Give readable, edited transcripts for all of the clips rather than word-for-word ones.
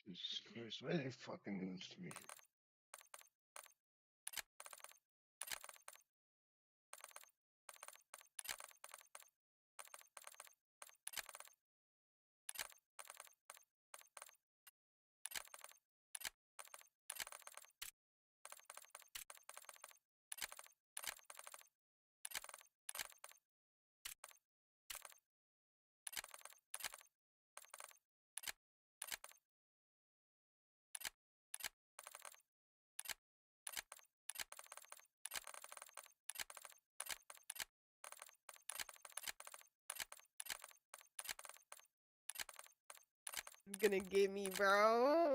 Jesus Christ, why are they fucking doing this to me? Gonna get me, bro.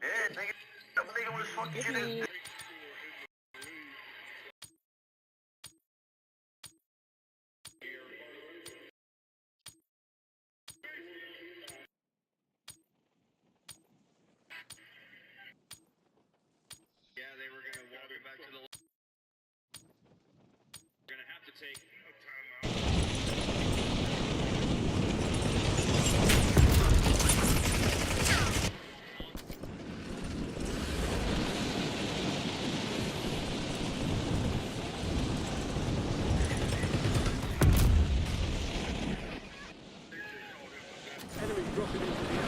Yeah, nigga was fucking shit. Yeah, they were gonna walk it back to the. We're gonna have to take a timeout. Enemy dropping into the air.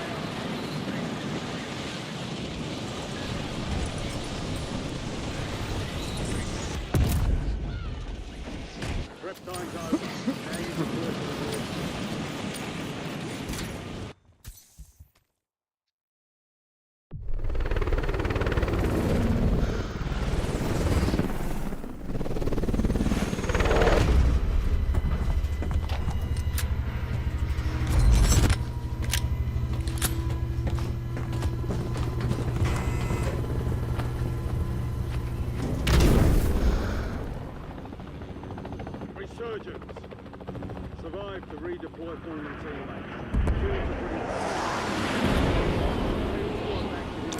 Prep time's over. Now you can work the board. Resurgence. Survive to redeploy fallen teammates. Kill to bring squad active in the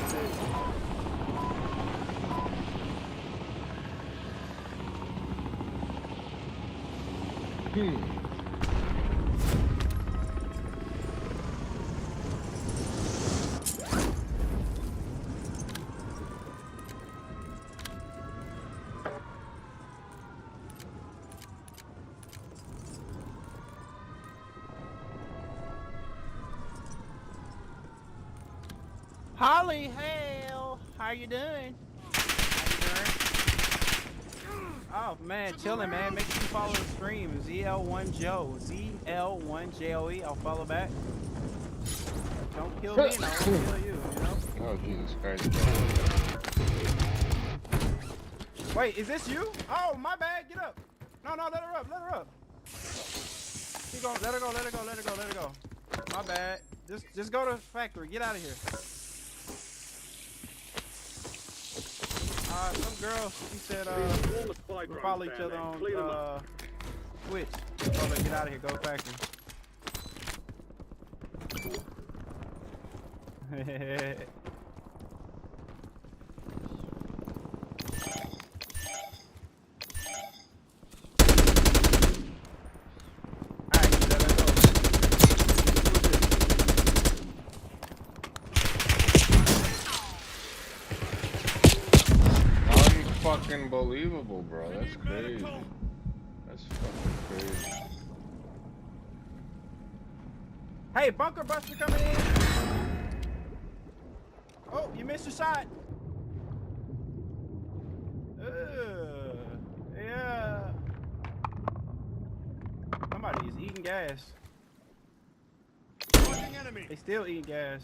field. Holly, hell, how you doing? Oh man, chilling, man. Make sure you follow the stream. ZL1Joe, ZL1JOE. I'll follow back. Don't kill me, and I won't kill you. You know? Oh, Jesus Christ. Wait, is this you? Oh, my bad. Get up. No, let her up. Let her up. Keep going. Let her go. Let her go. Let her go. Let her go. My bad. Just go to the factory. Get out of here. Some girl, she said, we follow each other on, Twitch. Oh, let's get out of here, go factory. Unbelievable, bro. That's crazy. That's fucking crazy. Hey, bunker buster coming in. Oh, you missed your shot. Yeah. Somebody is eating gas. They still eating gas.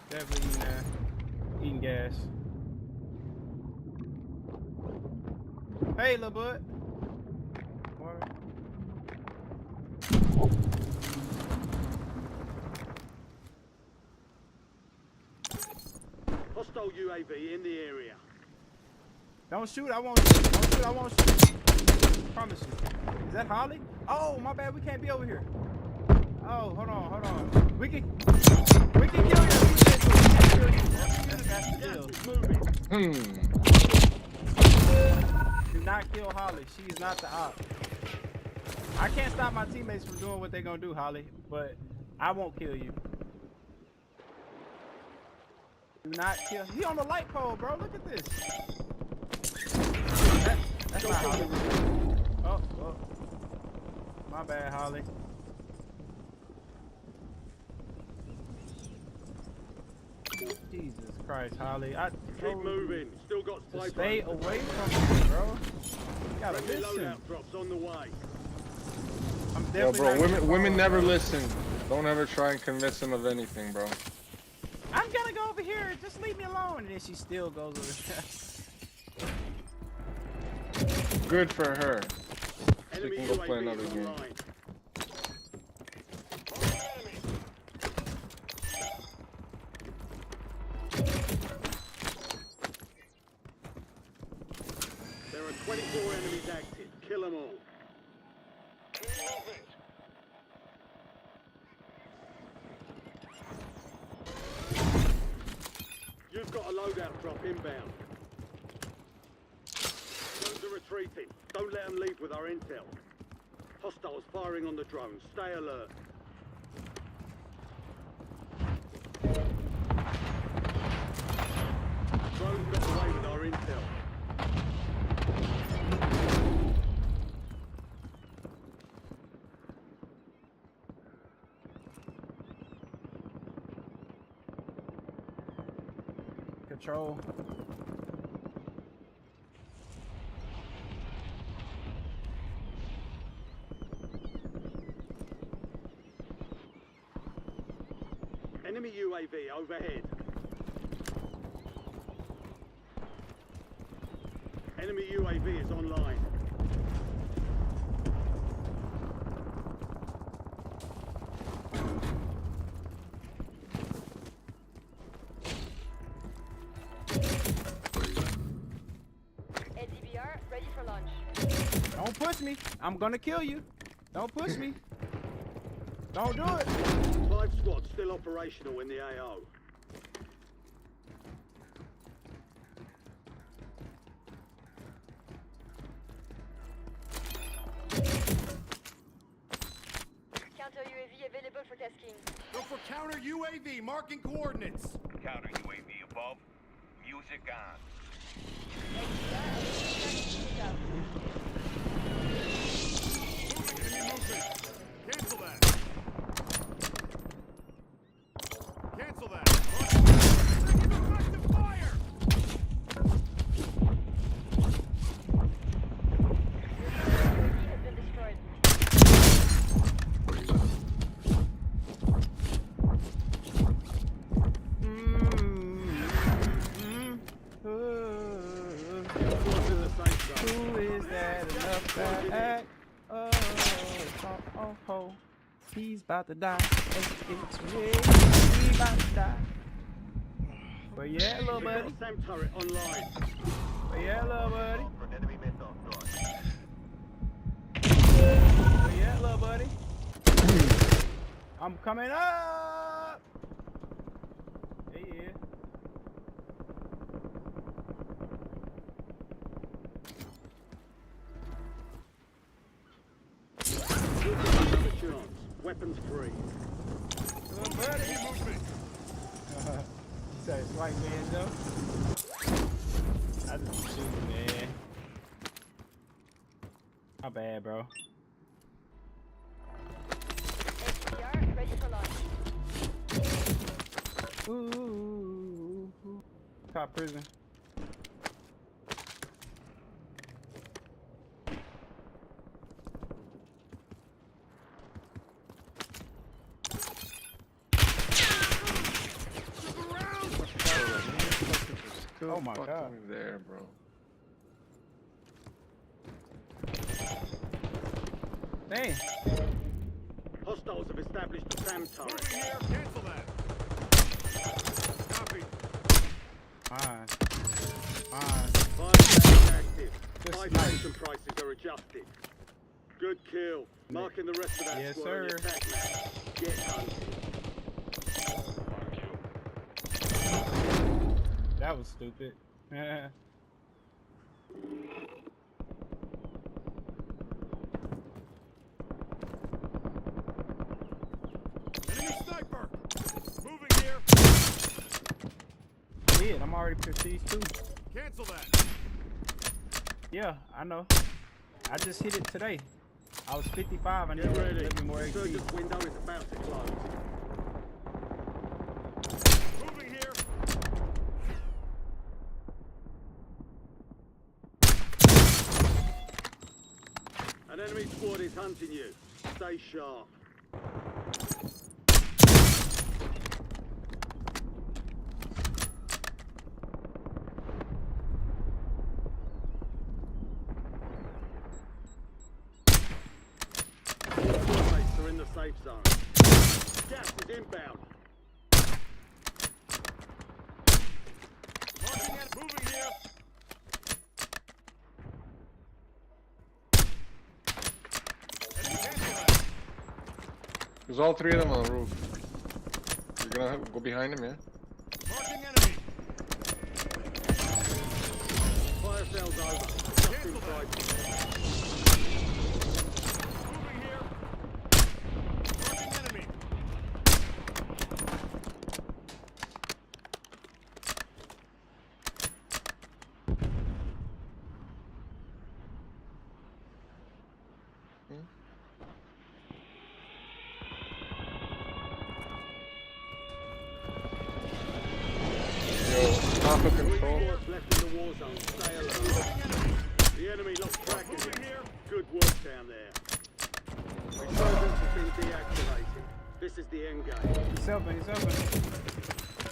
Definitely eating gas. Hey, little bud. Hostile UAV in the area. Don't shoot, I won't shoot. Don't shoot, I won't shoot. Promise you. Is that Holly? Oh, my bad, we can't be over here. Oh, hold on. We can kill you. We can kill you. That's the deal. Do not kill Holly. She is not the op. I can't stop my teammates from doing what they're gonna do, Holly, but I won't kill you. Do not kill. He on the light pole, bro. Look at this. That's not Holly. Oh. My bad, Holly. Jesus Christ, Holly. I Keep moving. Still got to spy stay planes. away from me, bro. You gotta Friendly listen. loadout drops on the way. I'm Yo, definitely bro, not gonna women fall, never bro. listen. Don't ever try and convince them of anything, bro. I'm gonna go over here. Just leave me alone. And then she still goes over there. Good for her. She Enemy can go play UAV another game. online. There are 24 enemies active. Kill them all. You've got a loadout drop inbound. Drones are retreating. Don't let them leave with our intel. Hostiles firing on the drones. Stay alert. Drones got away with our intel. Control. Enemy UAV overhead. Enemy UAV is online. ADBR ready for launch. Don't push me. I'm gonna kill you. Don't push me. Don't do it. 5 squads still operational in the AO. Counter UAV available for tasking. Go for counter UAV, marking coordinates. Counter UAV above. Music on. Enemy movement. Cancel that. Cancel that. Taking effective fire. UAV has been destroyed. Squads in the safe zone. Who is that enough that oh, he's about to die. It's real. He's about to die. But yeah, little We've got buddy. a SAM turret online. But yeah, little buddy. For an enemy missile. But yeah, little buddy. I'm coming up. Yeah. You've got another chance. Weapons free. Little buddy. You say it's white man though? I just be shooting, man. My bad, bro. ADBR ready for launch. Ooh. Cop prison. Oh my Fucking God. there, bro. Dang. Hostiles have established a SAM turret. Moving here. Cancel that. Copy. Fine. Fire station active. Good Buy snipe. station prices are adjusted. Good kill. Marking the rest of that Yes, squad on your sir. attack map. Get hunted. That was stupid. Enemy sniper. Moving here. Shit, I'm already prestige too. Cancel that. Yeah, I know. I just hit it today. I was 55. I need Get a ready. little bit more XP. Insurgent's window is about to close. Moving here. An enemy squad is hunting you. Stay sharp. All squadmates are in the safe zone. Gas is inbound. Marking and moving here. Enemy cancel that. There's all three of them on the roof. You're gonna go behind them, yeah? Marking enemy. Fire sales over. Just Cancel inside. Moving here. Marking enemy. Yo, top of Three control. squads left in the war zone. Stay alert. The enemy lost track of Moving you. here. Good work down there. Resurgence has been deactivated. This is the end game. He's open, he's open.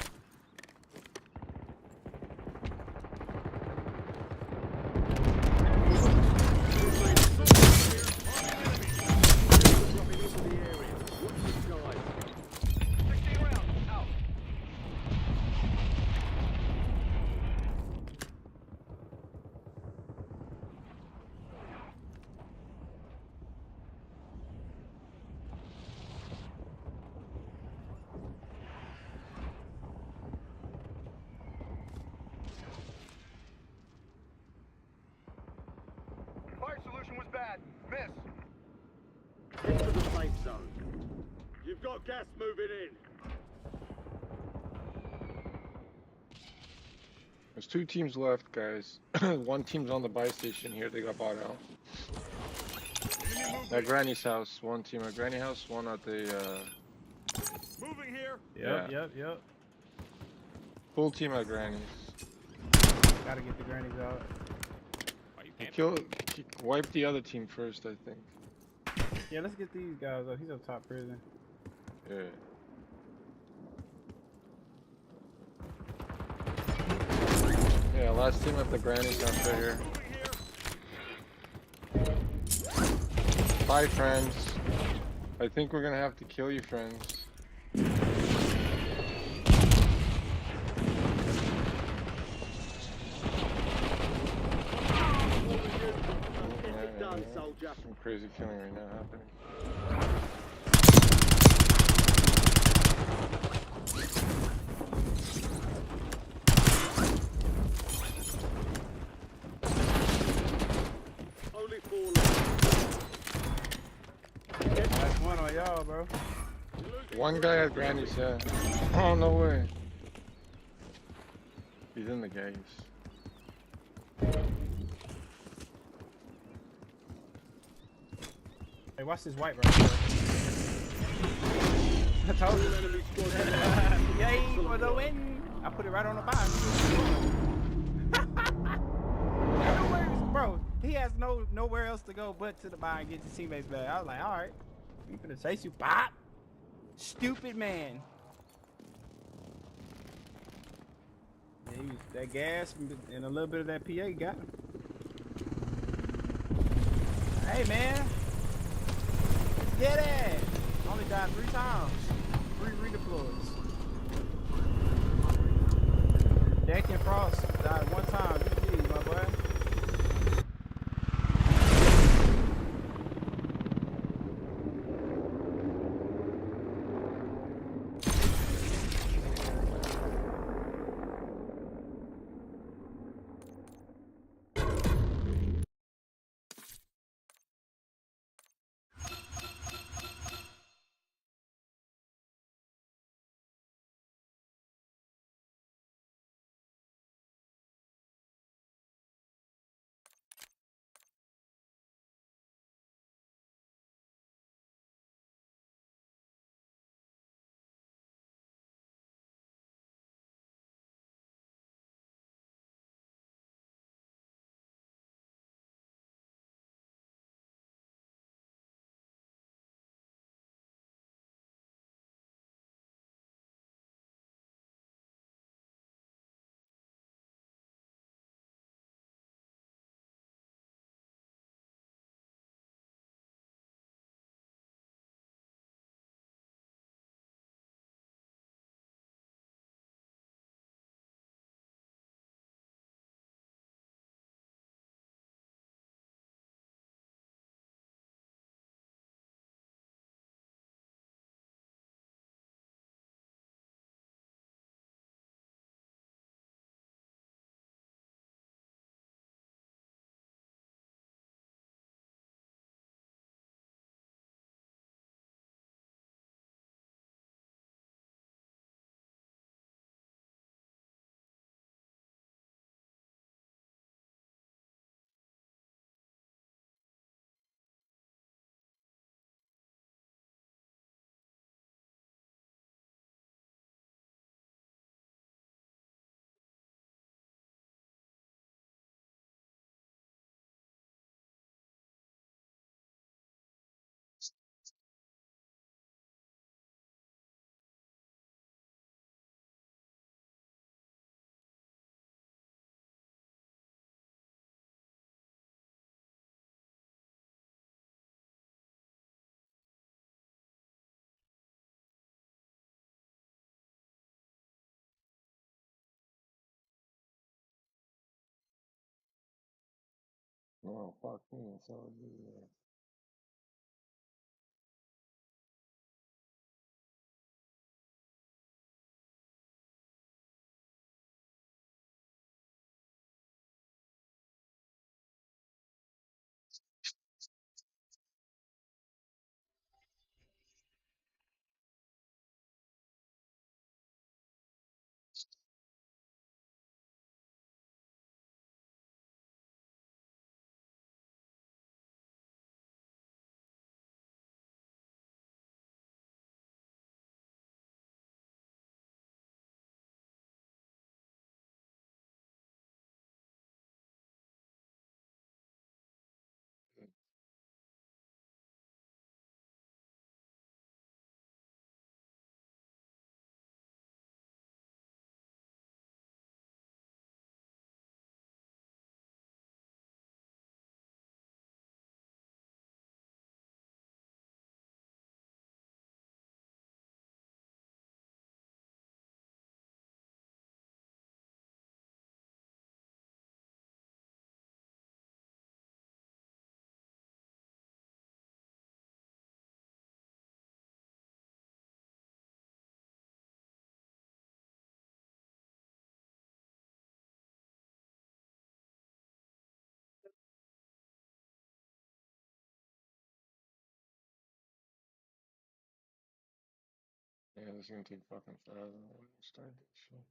Dropping into the area. Watch the skies. 16 rounds. Out. Fire solution was bad. Miss. Into the safe zone. You've got gas moving in. There's two teams left, guys. One team's on the buy station here. They got bought out. Enemy moving. At Granny's house. One team at Granny house. One at the Moving here. Yep, Yeah. yep. full team at Granny's. Gotta get the grannies out. He wiped the other team first, I think. Yeah, let's get these guys up. He's up top prison. Yeah. Yeah, last team at the Granny's house right here. Moving here. Bye, friends. I think we're gonna have to kill you, friends. Get it done, soldier. Some crazy killing right now happening. Only 4 left. That's one on y'all, bro. One guy at Granny's, yeah. Oh, no way. He's in the gates. Hey, watch this white right here. I told you. Enemy squad. Yay for the win! I put it right on the box. Bro, he has nowhere else to go but to the buy and get his teammates back. I was like, all right, I'm gonna chase you, bop. Stupid man. Yeah, he was, that gas and a little bit of that PA got him. Hey man, get it! Only died 3 times. 3 redeploys. Deken Frost died one time. GG, my boy. Oh, fuck me. So, yeah. Yeah, this is gonna take fucking forever. When you start this shit.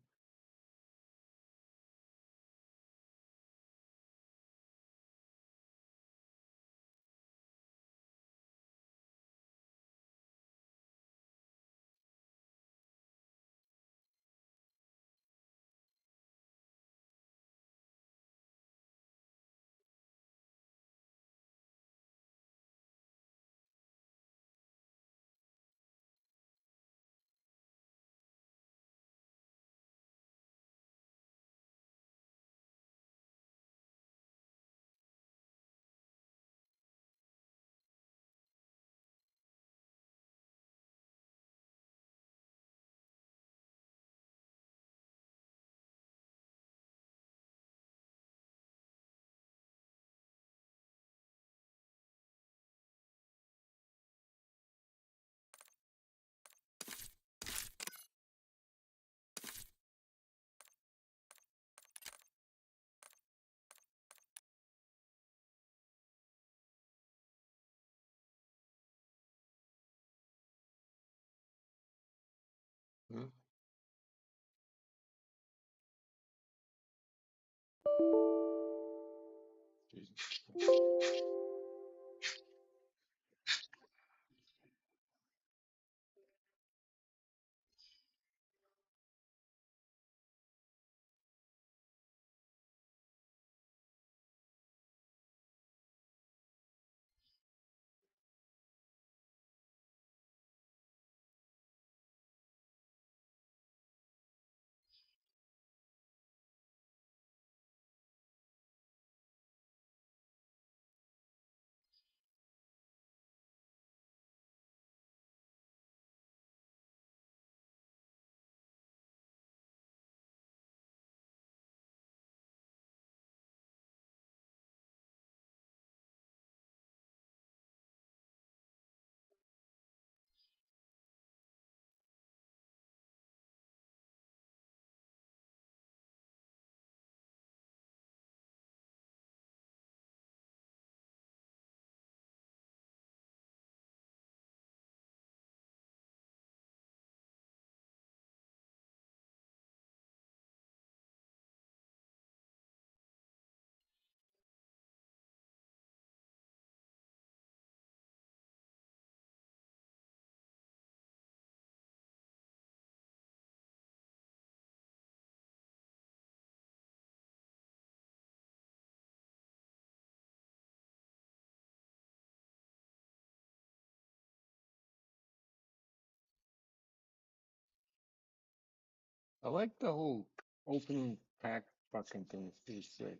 I like the whole opening pack fucking thing. It's pretty sick.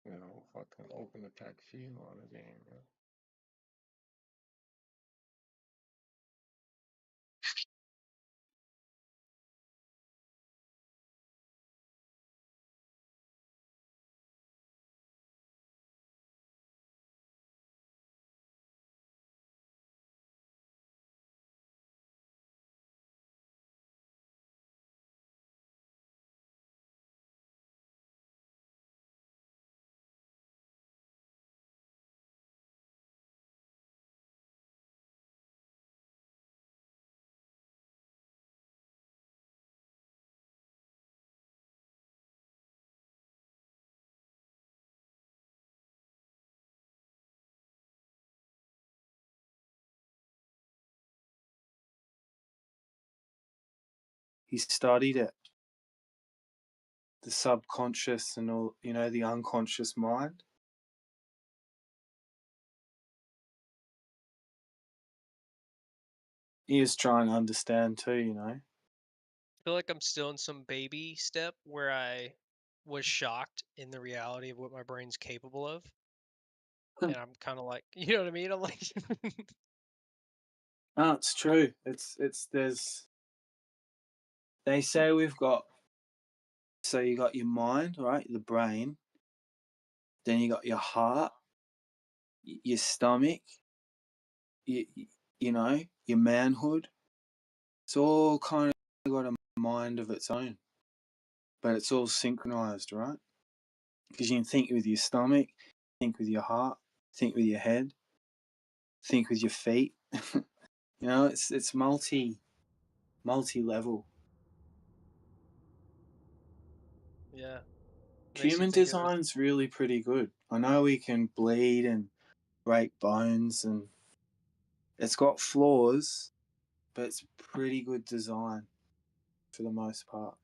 You know, fucking open attack shield on the game. Yeah. He studied it. The subconscious and all, you know, the unconscious mind. He was trying to understand too, you know. I feel like I'm still in some baby step where I was shocked in the reality of what my brain's capable of. And I'm kind of like, you know what I mean? I'm like, No, it's true. There's, they say we've got, so you got your mind, right? The brain. Then you got your heart, your stomach, you, you know, your manhood. It's all kind of got a mind of its own, but it's all synchronized, right? Because you can think with your stomach, think with your heart, think with your head, think with your feet. You know, it's multi level. yeah. Makes you Human think of it. design's really pretty good. I know we can bleed and break bones, and it's got flaws, but it's pretty good design for the most part,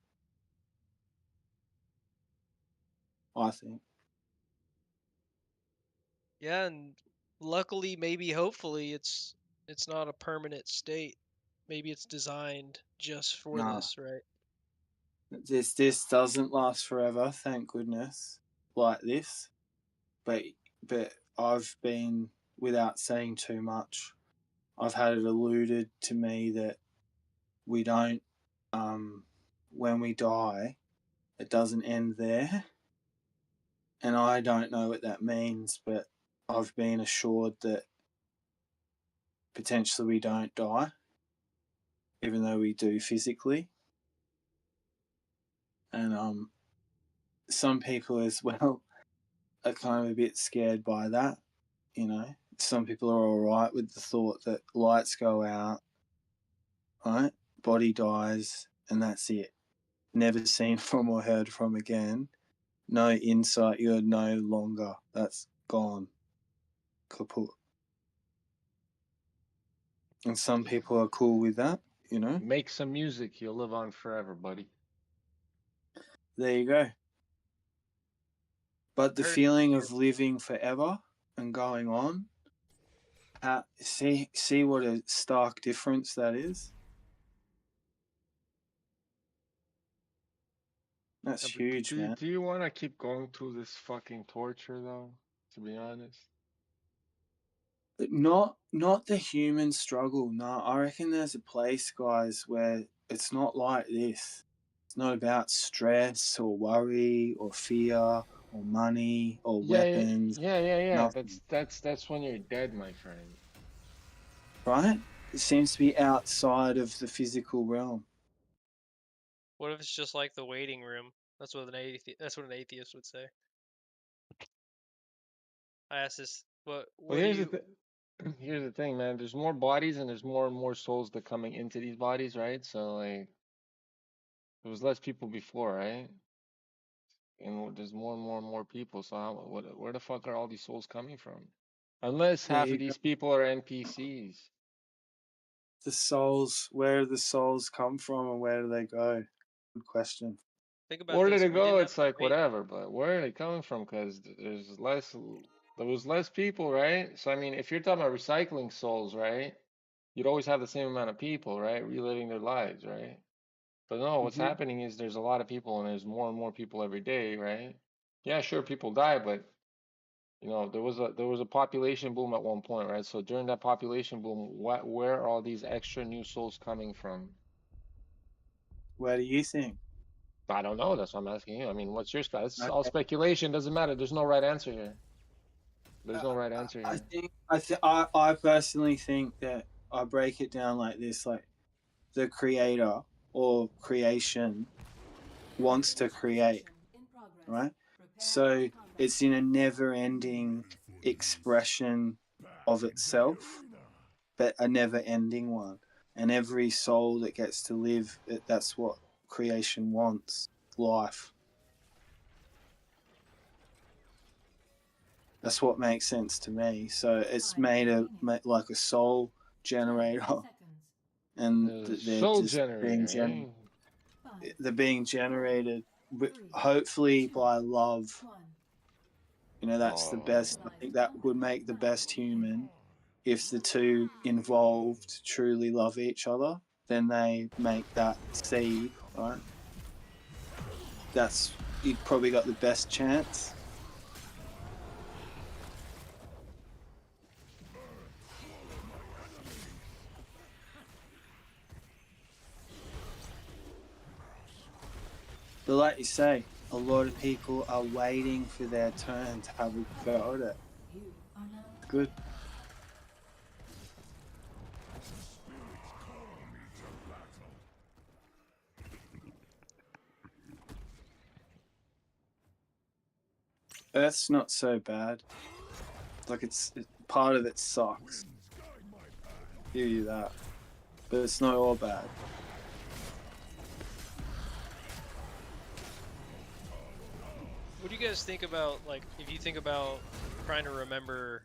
I think. Yeah, and luckily, maybe hopefully, it's not a permanent state. Maybe it's designed just for No, this, right? this doesn't last forever, thank goodness, like this. But I've been, without saying too much, I've had it alluded to me that we don't, when we die, it doesn't end there. And I don't know what that means, but I've been assured that potentially we don't die, even though we do physically. And some people as well are kind of a bit scared by that, you know. Some people are all right with the thought that lights go out, right? Body dies, and that's it. Never seen from or heard from again. No insight. You're no longer. That's gone. Kaput. And some people are cool with that, you know? Make some music, you'll live on forever, buddy. There you go. But the Heard- feeling of living forever and going on, see what a stark difference that is? That's Yeah, but huge, man. do you want to keep going through this fucking torture, though? To be honest. But not the human struggle. No, I reckon there's a place, guys, where it's not like this. It's not about stress or worry or fear or money or weapons. Yeah. Nothing. That's when you're dead, my friend. Right? It seems to be outside of the physical realm. What if it's just like the waiting room? That's what an atheist would say. I asked this. What But do here's you? here's the thing, man. There's more bodies and there's more and more souls that coming into these bodies, right? So like, there was less people before, right? And there's more and more and more people. So where the fuck are all these souls coming from? Unless There half you of go. these people are NPCs. The souls, where do the souls come from and where do they go? Good question. Think about Where this. did it We didn't go? have It's to like wait. whatever, but where are they coming from? Because there was less people, right? So I mean, if you're talking about recycling souls, right? You'd always have the same amount of people, right? Reliving their lives, right? But no, what's Mm-hmm. happening is there's a lot of people and there's more and more people every day, right? Yeah, sure, people die, but you know, there was a population boom at one point, right? So during that population boom, where are all these extra new souls coming from? Where do you think? I don't know. That's what I'm asking you. I mean, what's your spot? It's all Okay. speculation. Doesn't matter. There's no right answer here. There's no right answer I here. think I personally think that I break it down like this: like the creator or creation wants to create, right? So it's in a never-ending expression of itself, but a never-ending one. And every soul that gets to live, that's what creation wants: life. That's what makes sense to me. So it's made like a soul generator, and they're Soul just being generator, eh? they're being generated, hopefully by love. You know, that's the best. I think that would make the best human if the two involved truly love each other. Then they make that seed, right? That's you've probably got the best chance. But like you say, a lot of people are waiting for their turn to have a go at it. Good. Earth's not so bad. Like part of it sucks. Give you that. But it's not all bad. What do you guys think about, like, if you think about trying to remember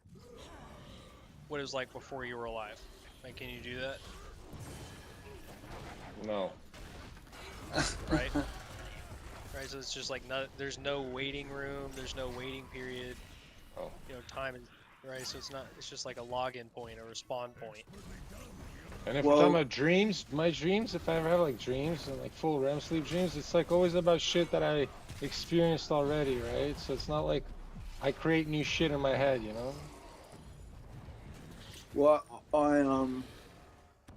what it was like before you were alive? Like, can you do that? No. Right? Right, so it's just like there's no waiting room, there's no waiting period. Oh. You know, time is right, so it's just like a login point or a spawn point. And if we're talking about dreams, my dreams, if I ever have like dreams and like full REM sleep dreams, it's like always about shit that I experienced already, right? So it's not like I create new shit in my head, you know? Well,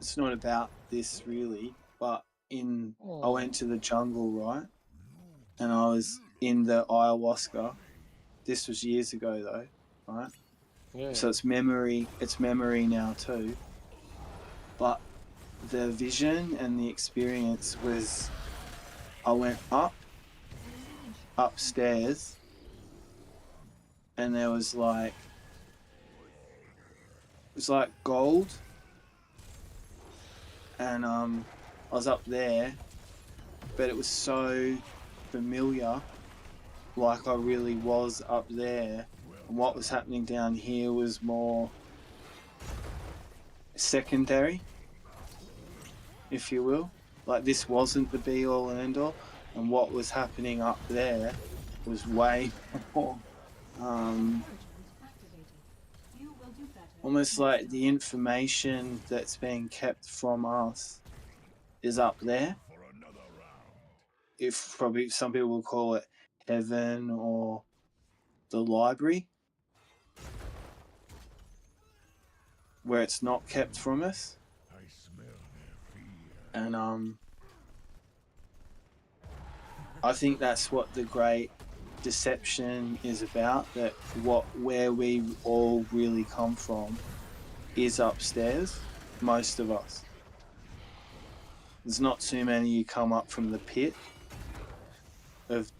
it's not about this really, but I went to the jungle, right? And I was in the ayahuasca. This was years ago though, right? Yeah. So it's memory now too. But the vision and the experience was, I went upstairs, and there was like, it was like gold, and I was up there, but it was so familiar, like I really was up there. And what was happening down here was more secondary, if you will. Like, this wasn't the be all and end all, and what was happening up there was way more almost like the information that's being kept from us is up there. If probably some people will call it heaven or the library, where it's not kept from us. And I think that's what the great deception is about, that where we all really come from is upstairs, most of us. There's not too many who come up from the pit of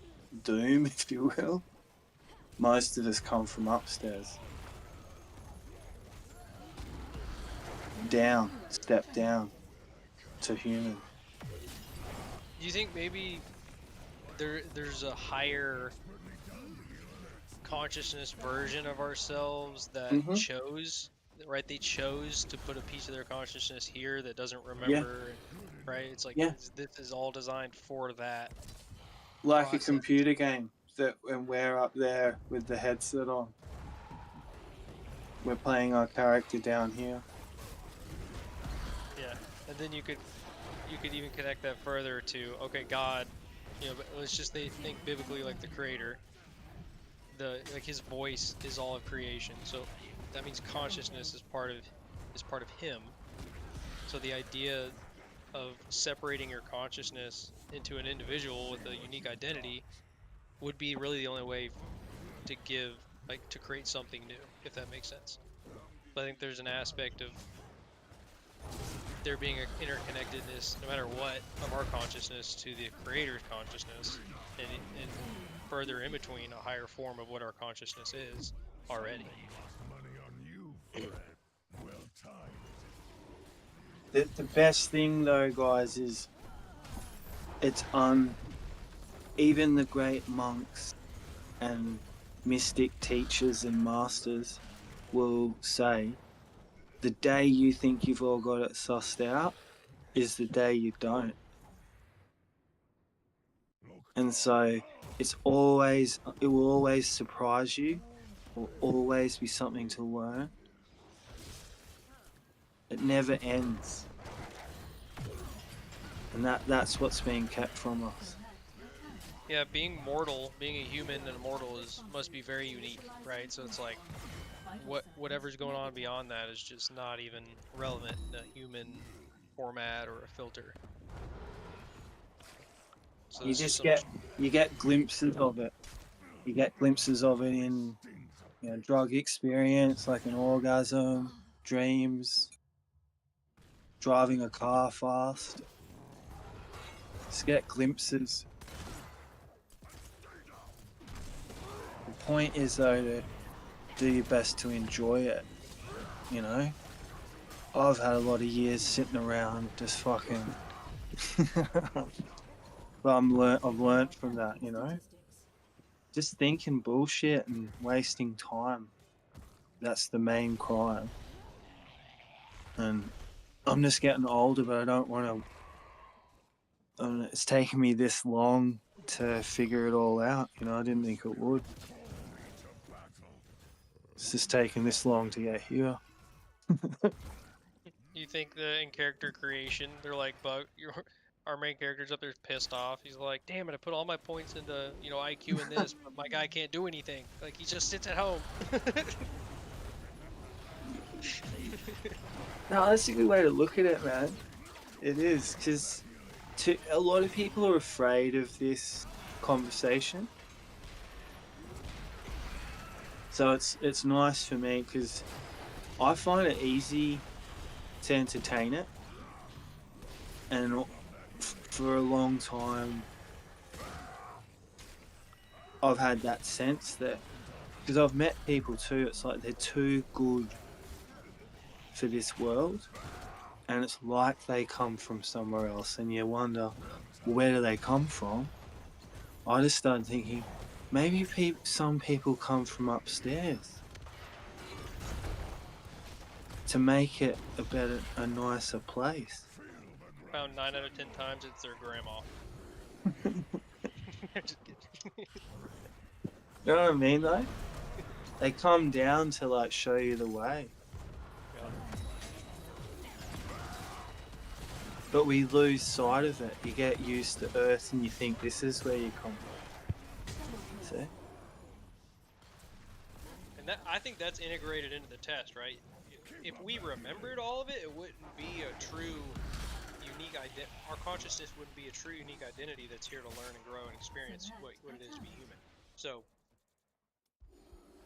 doom, if you will. Most of us come from upstairs. Down, step down to human. Do you think maybe there's a higher consciousness version of ourselves that chose, right? They chose to put a piece of their consciousness here that doesn't remember, right? It's like this is all designed for that. Like process. a computer game that when we're up there with the headset on, we're playing our character down here. Yeah, and then you could even connect that further to, okay, God, you know, but let's just think biblically like the creator. Like his voice is all of creation, so that means consciousness is part of him. So the idea of separating your consciousness into an individual with a unique identity would be really the only way to to create something new, if that makes sense. But I think there's an aspect of there being an interconnectedness, no matter what, of our consciousness to the creator's consciousness, and further in between a higher form of what our consciousness is already. The best thing though, guys, is it's even the great monks and mystic teachers and masters will say the day you think you've all got it sussed out is the day you don't. And so it will always surprise you. It will always be something to learn. It never ends. And that's what's being kept from us. Yeah, being a human and immortal must be very unique, right? So it's like whatever's going on beyond that is just not even relevant in a human format or a filter. So you get glimpses of it. You get glimpses of it in drug experience, like an orgasm, dreams, driving a car fast. Just get glimpses. The point is though to do your best to enjoy it. I've had a lot of years sitting around just fucking but I've learned from that, just thinking bullshit and wasting time. That's the main crime. And I'm just getting older, but I don't want to. It's taken me this long to figure it all out. I didn't think it would. It's just taken this long to get here. You think in character creation, they're like, our main character's up there pissed off. He's like, damn it, I put all my points into, IQ in this, but my guy can't do anything. Like, he just sits at home. No, that's a good way to look at it, man. It is, because a lot of people are afraid of this conversation. So it's nice for me because I find it easy to entertain it, and for a long time I've had that sense that, because I've met people too, it's like they're too good for this world, and it's like they come from somewhere else, and you wonder, where do they come from? I just started thinking, maybe some people come from upstairs to make it a nicer place. Found 9 out of 10 times it's their grandma. Just kidding. You know what I mean, though? They come down to like show you the way. Yeah. But we lose sight of it. You get used to Earth and you think this is where you come from. See? And that, I think that's integrated into the test, right? If we remembered all of it, it wouldn't be a true unique identity. Our consciousness wouldn't be a true unique identity that's here to learn and grow and experience what it is to be human. So,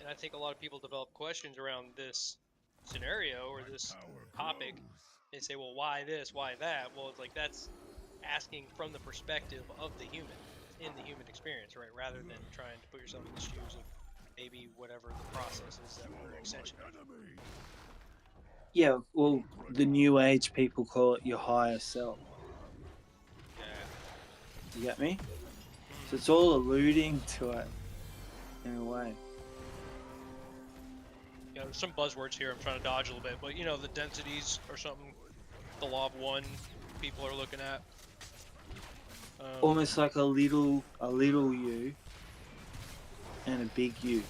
and I think a lot of people develop questions around this scenario or this topic. They say, well, why this? Why that? Well, it's like that's asking from the perspective of the human, in the human experience, right? Rather than trying to put yourself in the shoes of maybe whatever the process is that we're extension of. Yeah, well, the new age people call it your higher self. Yeah. You get me? So it's all alluding to it in a way. You know, there's some buzzwords here I'm trying to dodge a little bit, but you know, the densities or something, the law of one people are looking at. Almost like a little you and a big you.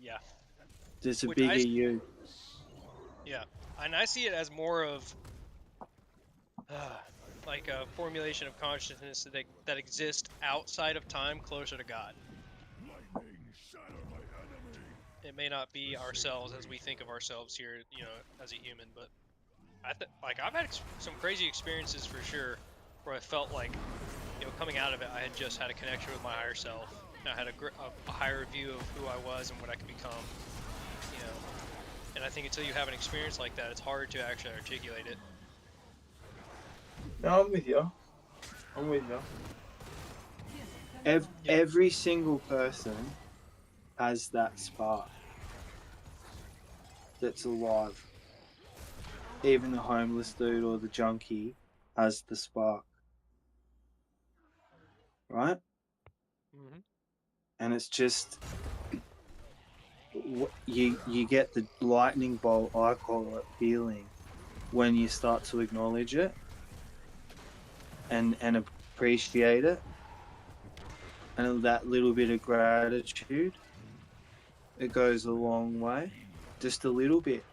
Yeah. There's a Which bigger you. Yeah, and I see it as more of like a formulation of consciousness that exists outside of time, closer to God. It may not be ourselves as we think of ourselves here, you know, as a human, but like I've had some crazy experiences for sure, where I felt like, you know, coming out of it, I had just had a connection with my higher self. I had a higher view of who I was and what I could become, you know. And I think until you have an experience like that, it's hard to actually articulate it. No, I'm with you. Every single person has that spark that's alive. Even the homeless dude or the junkie has the spark. Right? Mm-hmm. And it's just you get the lightning bolt, I call it, feeling when you start to acknowledge it and appreciate it, and that little bit of gratitude, it goes a long way. Just a little bit.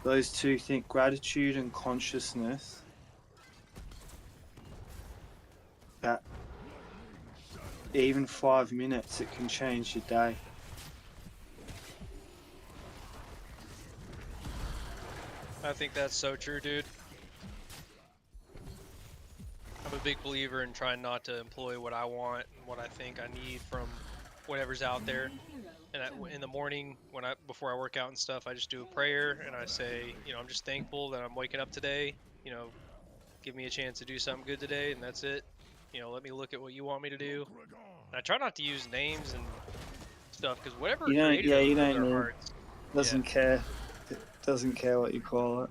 Those two things, gratitude and consciousness, that even 5 minutes, it can change your day. I think that's so true, dude. I'm a big believer in trying not to employ what I want and what I think I need from whatever's out there. And in the morning, before I work out and stuff, I just do a prayer and I say, you know, I'm just thankful that I'm waking up today. You know, give me a chance to do something good today, and that's it. You know, let me look at what you want me to do. And I try not to use names and stuff because whatever created you those don't are need. hearts. Doesn't care. It doesn't care what you call it.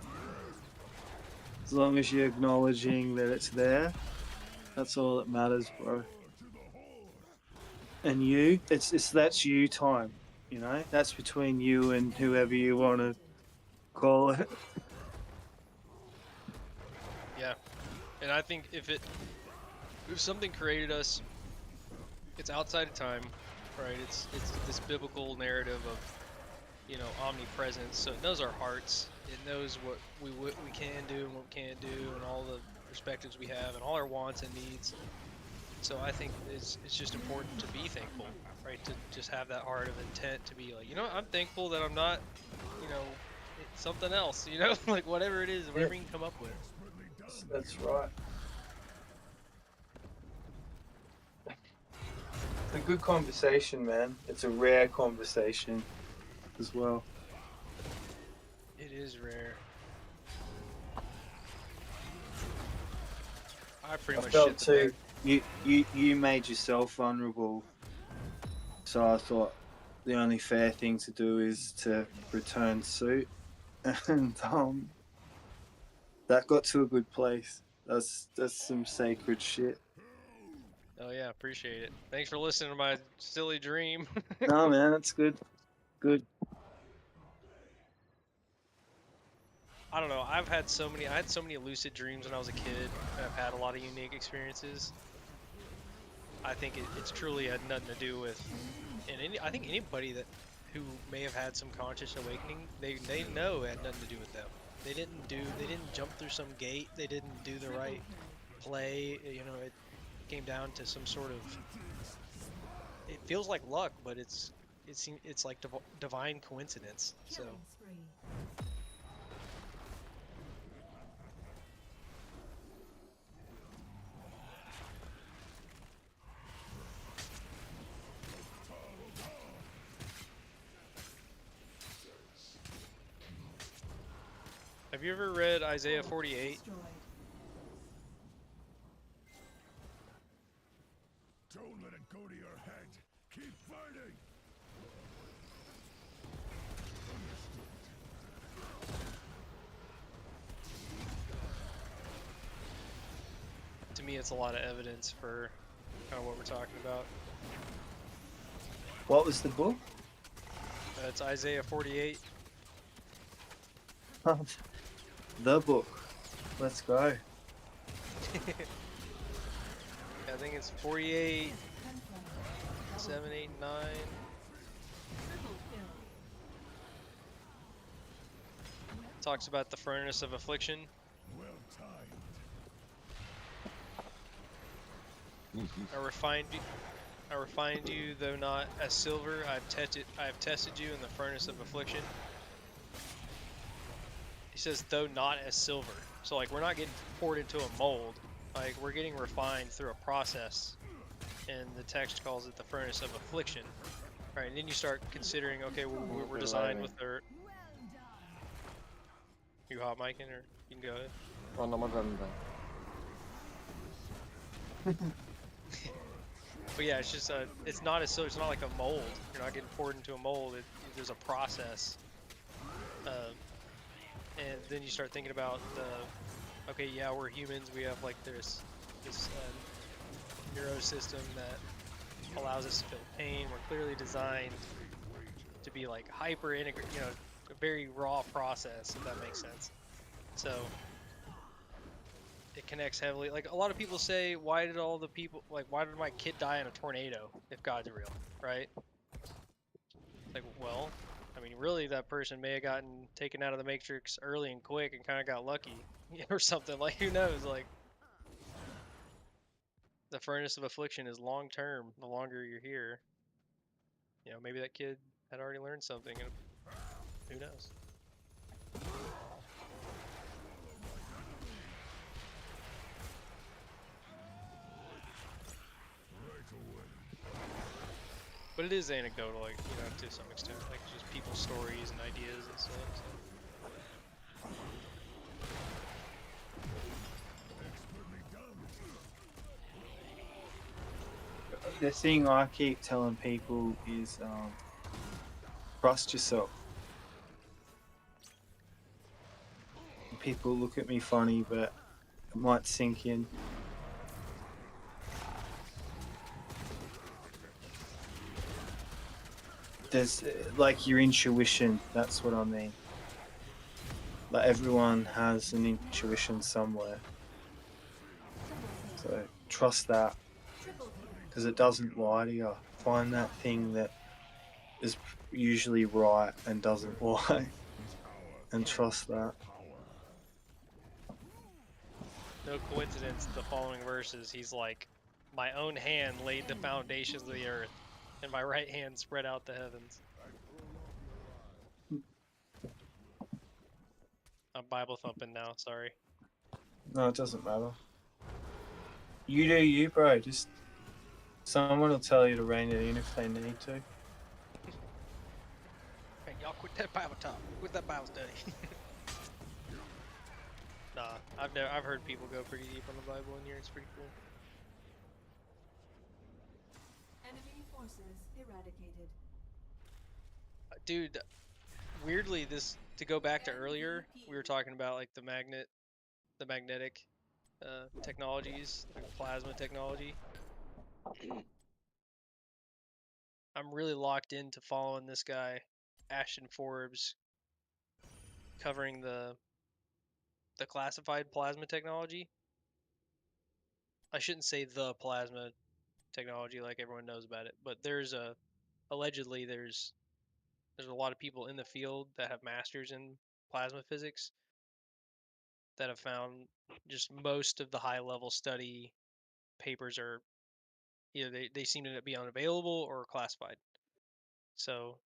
As long as you're acknowledging that it's there, that's all that matters, bro. And that's you time, you know? That's between you and whoever you want to call it. Yeah. And I think if something created us, it's outside of time, right? It's this biblical narrative of, you know, omnipresence. So it knows our hearts. It knows what we can do and what we can't do, and all the perspectives we have, and all our wants and needs. So I think it's just important to be thankful, right? To just have that heart of intent to be like, you know, I'm thankful that I'm not, you know, something else, you know, like whatever it is, whatever you can come up with. That's right. It's a good conversation, man. It's a rare conversation as well. It is rare. I pretty much felt shit the too. bed. You made yourself vulnerable, so I thought the only fair thing to do is to return suit and that got to a good place. That's some sacred shit. Oh yeah, appreciate it. Thanks for listening to my silly dream. No, man, that's good. Good. I don't know. I had so many lucid dreams when I was a kid. I've had a lot of unique experiences. I think it's truly had nothing to do with, and I think anybody who may have had some conscious awakening, they know it had nothing to do with them. They didn't jump through some gate. They didn't do the right play. You know, it came down to some sort of. It feels like luck, but it's like divine coincidence. So. Have you ever read Isaiah 48? Don't let it go to your head. Keep fighting. To me, it's a lot of evidence for kind of what we're talking about. What was the book? It's Isaiah 48. The book. Let's go. I think it's 48, 7, 8, 9. Talks about the furnace of affliction. Well timed. I refined you, though not as silver. I have tested you in the furnace of affliction. He says, though not as silver. So like we're not getting poured into a mold. Like we're getting refined through a process. And the text calls it the furnace of affliction. Right, and then you start considering, okay, we're designed with our... You hot micing, or you can go ahead. Oh, no, maganda. But yeah, it's just it's not as so it's not like a mold. You're not getting poured into a mold. There's a process, and then you start thinking about the, okay, yeah, we're humans. We have like this neuro system that allows us to feel pain. We're clearly designed to be like hyper integrated, you know, a very raw process, if that makes sense. So it connects heavily. Like a lot of people say, why did my kid die in a tornado if God's real, right? Like, well, I mean, really, that person may have gotten taken out of the Matrix early and quick and kind of got lucky or something. Like, who knows? Like, the furnace of affliction is long term. The longer you're here, you know, maybe that kid had already learned something, and who knows? But it is anecdotal, like, you know, to some extent, like just people's stories and ideas and stuff. So. The thing I keep telling people is trust yourself. People look at me funny, but it might sink in. There's like your intuition, that's what I mean. Like everyone has an intuition somewhere. So trust that, because it doesn't lie to you. Find that thing that is usually right and doesn't lie, and trust that. No coincidence, the following verses, he's like, my own hand laid the foundations of the earth, and my right hand spread out the heavens. I'm Bible thumping now, sorry. No, it doesn't matter. You do you, bro. Just someone will tell you to rein it in if they need to. Hey, y'all quit that Bible talk. Quit that Bible study. Nah, I've heard people go pretty deep on the Bible in here. It's pretty cool. Enemy forces eradicated. Dude, weirdly, this to go back to earlier, we were talking about like the magnetic technologies, like plasma technology. I'm really locked into following this guy, Ashton Forbes, covering the classified plasma technology. I shouldn't say the plasma technology like everyone knows about it, but allegedly there's a lot of people in the field that have masters in plasma physics that have found just most of the high level study papers are either they seem to be unavailable or classified. So,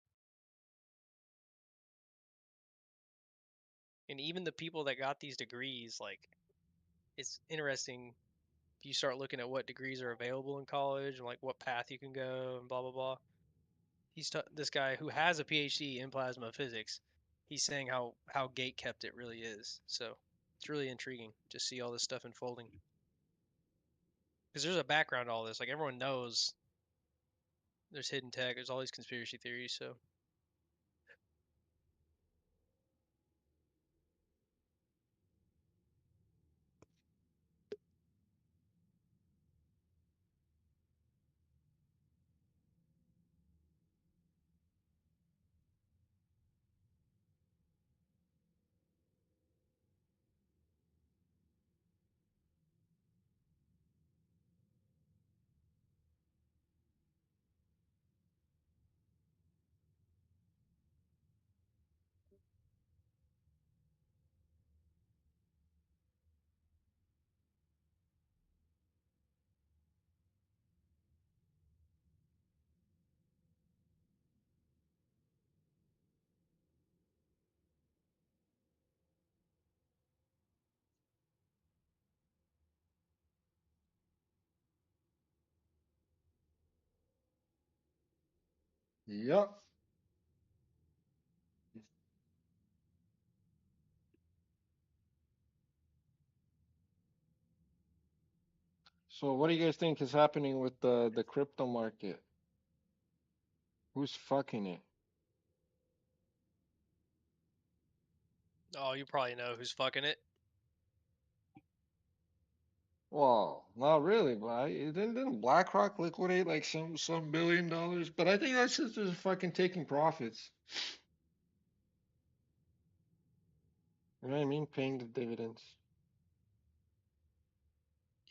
and even the people that got these degrees, like, it's interesting if you start looking at what degrees are available in college and like what path you can go and blah blah blah. This guy who has a PhD in plasma physics. He's saying how gate kept it really is. So it's really intriguing to see all this stuff unfolding because there's a background to all this. Like everyone knows there's hidden tech. There's all these conspiracy theories. So Yup. So what do you guys think is happening with the crypto market? Who's fucking it? oh, you probably know who's fucking it. Well, not really, but didn't BlackRock liquidate like some $1 billion? But I think that's just fucking taking profits. You know what I mean? Paying the dividends.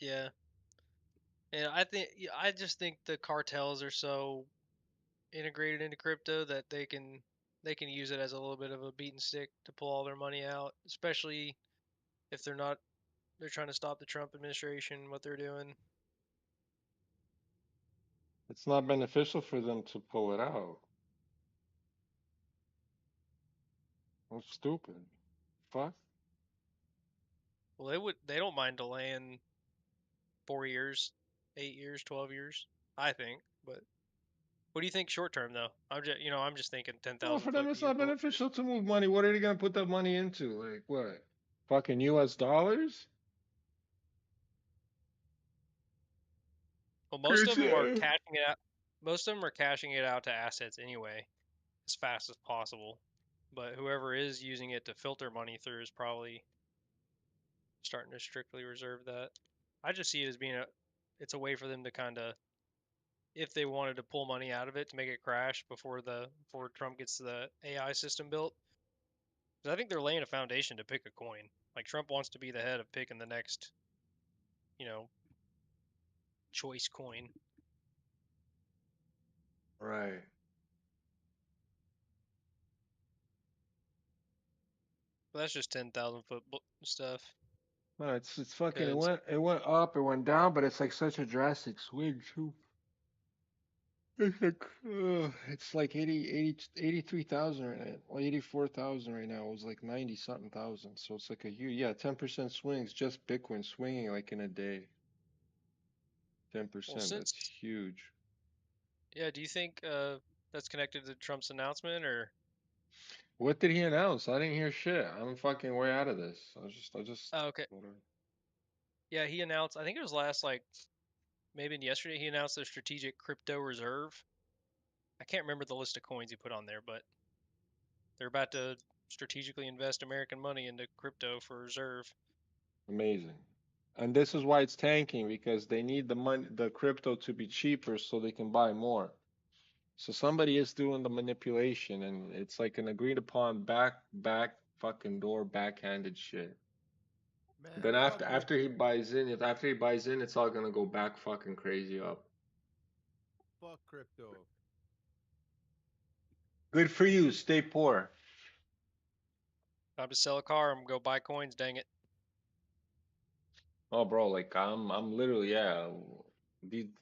Yeah, and I just think the cartels are so integrated into crypto that they can use it as a little bit of a beaten stick to pull all their money out, especially if they're trying to stop the Trump administration, what they're doing. It's not beneficial for them to pull it out. That's stupid. Fuck. Well, they don't mind delaying 4 years, 8 years, 12 years, I think. But what do you think short term though? I'm just thinking ten Well, thousand for them, foot it's view. not beneficial to move money. What are they gonna put that money into? Like what? Fucking US dollars? Well, most of It's, them are cashing it out. Most of them are cashing it out to assets anyway, as fast as possible. But whoever is using it to filter money through is probably starting to strictly reserve that. I just see it as it's a way for them to kind of, if they wanted to pull money out of it to make it crash before Trump gets the AI system built. Because I think they're laying a foundation to pick a coin. Like Trump wants to be the head of picking the next, you know, choice coin. right. But that's just 10,000 foot stuff. No, it's fucking Because it went up, it went down, but it's like such a drastic swing too. It's like 83,000 right now. Well, 84,000 right now. It was like 90 something thousand. So it's like a huge, yeah, 10% swings, just Bitcoin swinging like in a day. well, 10%, that's since huge. yeah, do you think that's connected to Trump's announcement or? What did he announce? I didn't hear shit. I'm fucking way out of this. I just, Oh, okay. whatever. Yeah, he announced. I think it was last like maybe yesterday. He announced the strategic crypto reserve. I can't remember the list of coins he put on there, but they're about to strategically invest American money into crypto for reserve. Amazing. And this is why it's tanking, because they need the money, the crypto to be cheaper so they can buy more. So somebody is doing the manipulation, and it's like an agreed upon back fucking door backhanded shit. Man, Then fuck after he buys in, if after he buys in, it's all gonna go back fucking crazy up. fuck crypto. Good for you. Stay poor. Time to sell a car and go buy coins. Dang it! Oh, bro, like I'm literally, yeah.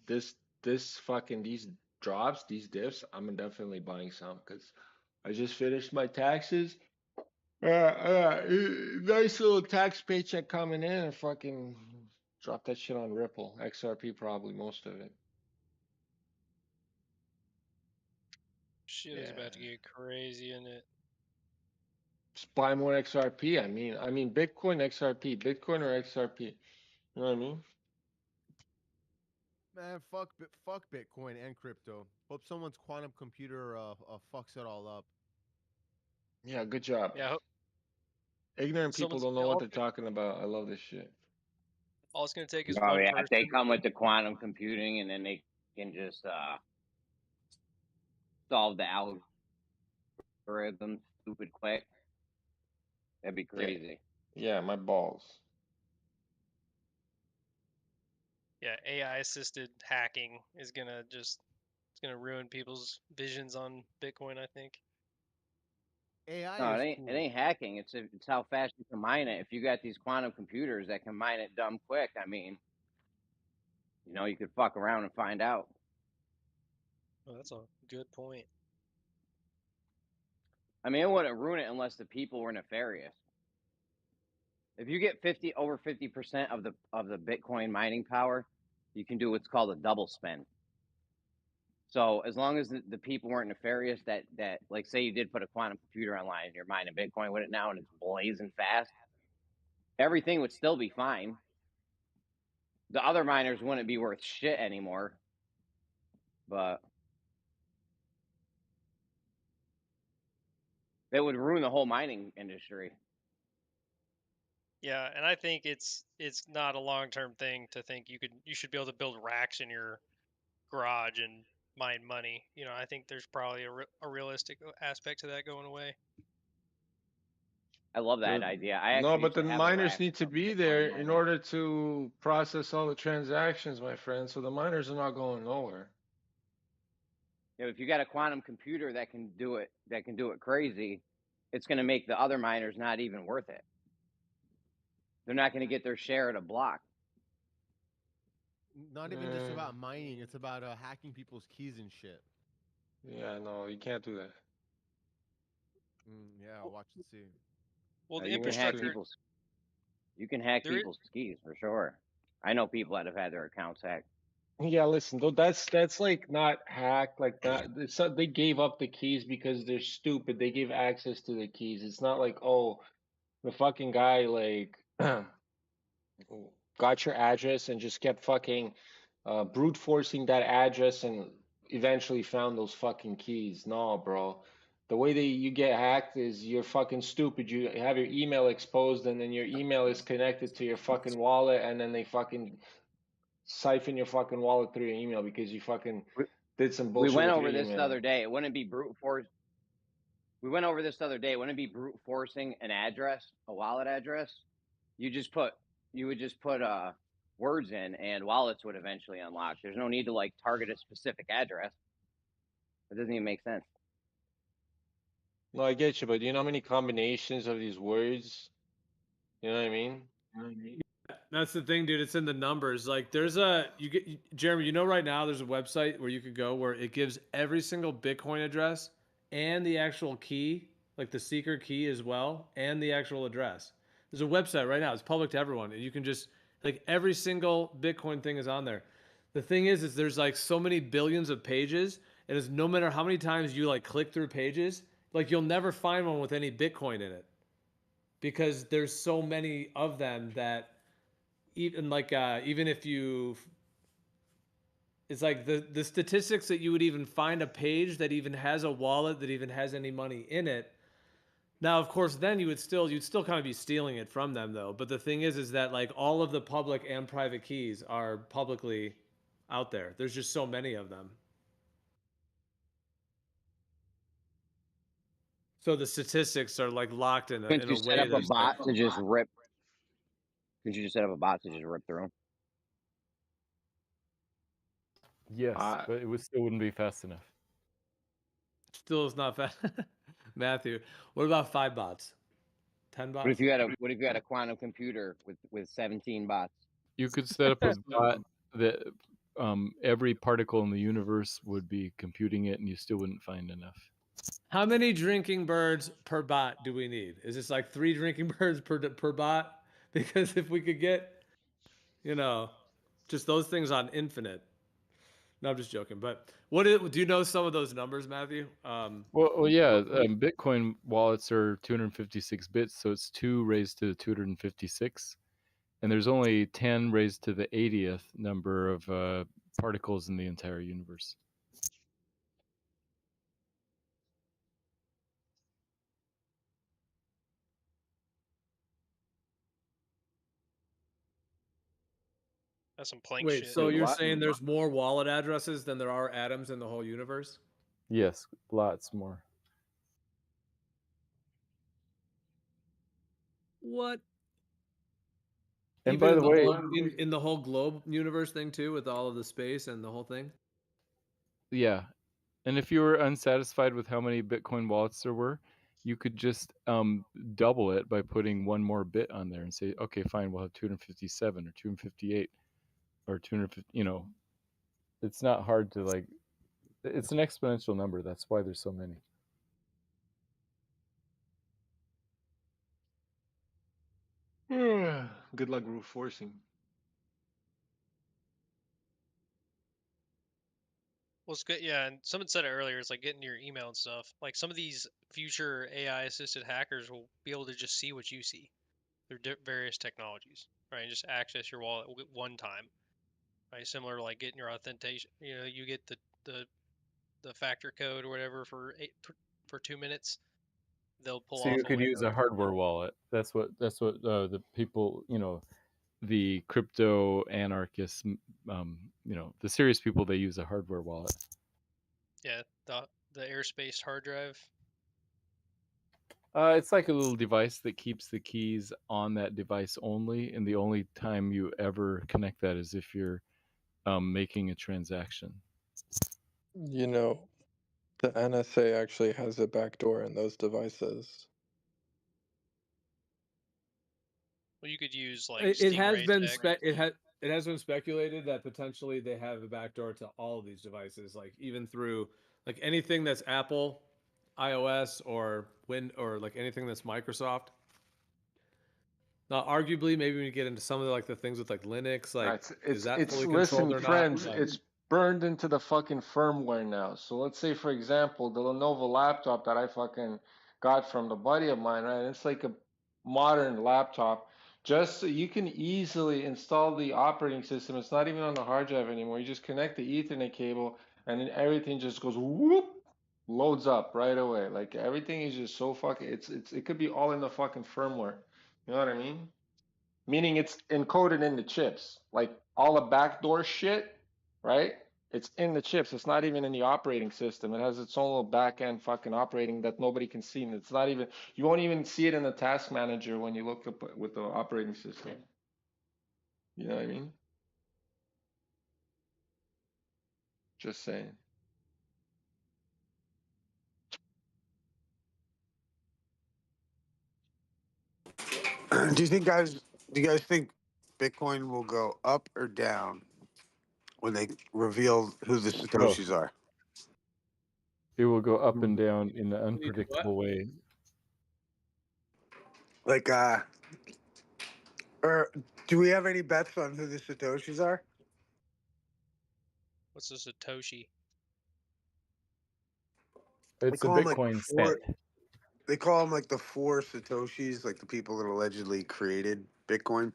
This this fucking these drops, these diffs, I'm definitely buying some because I just finished my taxes. Nice little tax paycheck coming in, and fucking drop that shit on Ripple, XRP, probably most of it. Shit is Yeah, about to get crazy in it. just buy more XRP. I mean Bitcoin, XRP, Bitcoin or XRP. You know what I mean? Man, fuck Bitcoin and crypto. Hope someone's quantum computer fucks it all up. Yeah, good job. Yeah, Ignorant people someone's don't know what they're talking about. I love this shit. all it's gonna take is Oh one yeah, if they person. come with the quantum computing and then they can just solve the algorithm stupid quick, that'd be Yeah, crazy. yeah, my balls. Yeah, AI assisted hacking is gonna just it's gonna ruin people's visions on Bitcoin, I think. AI No, is it cool. ain't hacking. It's how fast you can mine it. If you got these quantum computers that can mine it dumb quick, I mean, you could fuck around and find out. Oh, that's a good point. I mean, it wouldn't ruin it unless the people were nefarious. If you get over 50% of the Bitcoin mining power, you can do what's called a double spend. So as long as the people weren't nefarious, that like say you did put a quantum computer online and you're mining Bitcoin with it now and it's blazing fast, everything would still be fine. The other miners wouldn't be worth shit anymore, but it would ruin the whole mining industry. Yeah, and I think it's not a long term thing to think you should be able to build racks in your garage and mine money. I think there's probably a realistic aspect to that going away. I love that The, idea. I no, actually but used the to have a miners rack need to of be there Bitcoin in mining. order to process all the transactions, my friend. So the miners are not going nowhere. If you got a quantum computer that can do it crazy, it's going to make the other miners not even worth it. They're not going to get their share at a block. Not even just about mining. It's about hacking people's keys and shit. Yeah, no, you can't do that. Yeah, I'll watch and see. Well, the You can hack infrastructure there is, people's keys for sure. I know people that have had their accounts hacked. Yeah, listen, though that's like not hacked like that. They gave up the keys because they're stupid. They gave access to the keys. It's not like, oh, the fucking guy like got your address and just kept fucking brute forcing that address and eventually found those fucking keys. No, bro. The way you get hacked is you're fucking stupid. You have your email exposed and then your email is connected to your fucking wallet and then they fucking siphon your fucking wallet through your email because you fucking did some We bullshit went with your over this the email. other day. It wouldn't be brute force. We went over this the other day. It wouldn't be brute forcing an address, a wallet address. You would just put words in, and wallets would eventually unlock. There's no need to like target a specific address. It doesn't even make sense. No, I get you, but do you know how many combinations of these words? You know what I mean? That's the thing, dude. It's in the numbers. Like, Jeremy. Right now there's a website where you could go where it gives every single Bitcoin address and the actual key, like the secret key as well, and the actual address. There's a website right now. It's public to everyone, and you can just like every single Bitcoin thing is on there. The thing is there's like so many billions of pages, and it's no matter how many times you like click through pages, like you'll never find one with any Bitcoin in it because there's so many of them that even if you it's like the statistics that you would even find a page that even has a wallet that even has any money in it, Now, of course, then you'd still kind of be stealing it from them, though. But the thing is that like all of the public and private keys are publicly out there. There's just so many of them. So the statistics are like locked in Couldn't a you set way up a that's like, bot to just rip? Couldn't you just set up a bot to just rip through them? Yes, but it still wouldn't be fast enough. still is not fast. Matthew, what about 5 bots? 10 bots? What if you had a quantum computer with 17 bots? You could set up a bot that every particle in the universe would be computing it, and you still wouldn't find enough. How many drinking birds per bot do we need? Is this like 3 drinking birds per bot? Because if we could get, just those things on infinite. No, I'm just joking. But do you know some of those numbers, Matthew? Well, yeah. Bitcoin wallets are 256 bits, so it's 2 raised to the 256, and there's only 10 raised to the 80th number of particles in the entire universe. That's some plank Wait, shit. so you're saying there's more wallet addresses than there are atoms in the whole universe? Yes, lots more. What? And Even by the way, in the whole globe universe thing too, with all of the space and the whole thing? yeah. And if you were unsatisfied with how many Bitcoin wallets there were, you could just double it by putting one more bit on there and say, okay, fine, we'll have 257 or 258 or 250. It's not hard to it's an exponential number. That's why there's so many. Good luck brute forcing. Well, it's good. Yeah, and someone said it earlier. It's like getting your email and stuff. Like some of these future AI-assisted hackers will be able to just see what you see through various technologies, right? And just access your wallet one time, right? Similar to like getting your authentication. You get the factor code or whatever for 2 minutes. They'll pull So off you a could use window. a hardware wallet. That's what the people, the crypto anarchists, the serious people, they use a hardware wallet. Yeah, the airspace hard drive. It's like a little device that keeps the keys on that device only, and the only time you ever connect that is if you're making a transaction. The NSA actually has a backdoor in those devices. Well, you could use like It has Stingray been tech. it has been speculated that potentially they have a backdoor to all of these devices, like even through like anything that's Apple, iOS, or like anything that's Microsoft. Now, arguably, maybe when you get into some of the things with like Linux, like is that fully controlled Listen, or not? friends, it's burned into the fucking firmware now. So let's say, for example, the Lenovo laptop that I fucking got from the buddy of mine, right? It's like a modern laptop. Just so you can easily install the operating system. It's not even on the hard drive anymore. You just connect the Ethernet cable, and then everything just goes whoop, loads up right away. Like everything is just so fucking. It could be all in the fucking firmware. You know what I mean? Meaning it's encoded in the chips. Like all the backdoor shit, right? It's in the chips. It's not even in the operating system. It has its own little back end fucking operating that nobody can see. And it's not even, you won't even see it in the task manager when you look up with the operating system. You know what I mean? Just saying. Do you guys think Bitcoin will go up or down when they reveal who the Satoshis are? It will go up and down in an unpredictable way. Like, or do we have any bets on who the Satoshis are? What's a Satoshi? It's a call 'em, like, Bitcoin four- cent. They call them like the 4 Satoshis, like the people that allegedly created Bitcoin.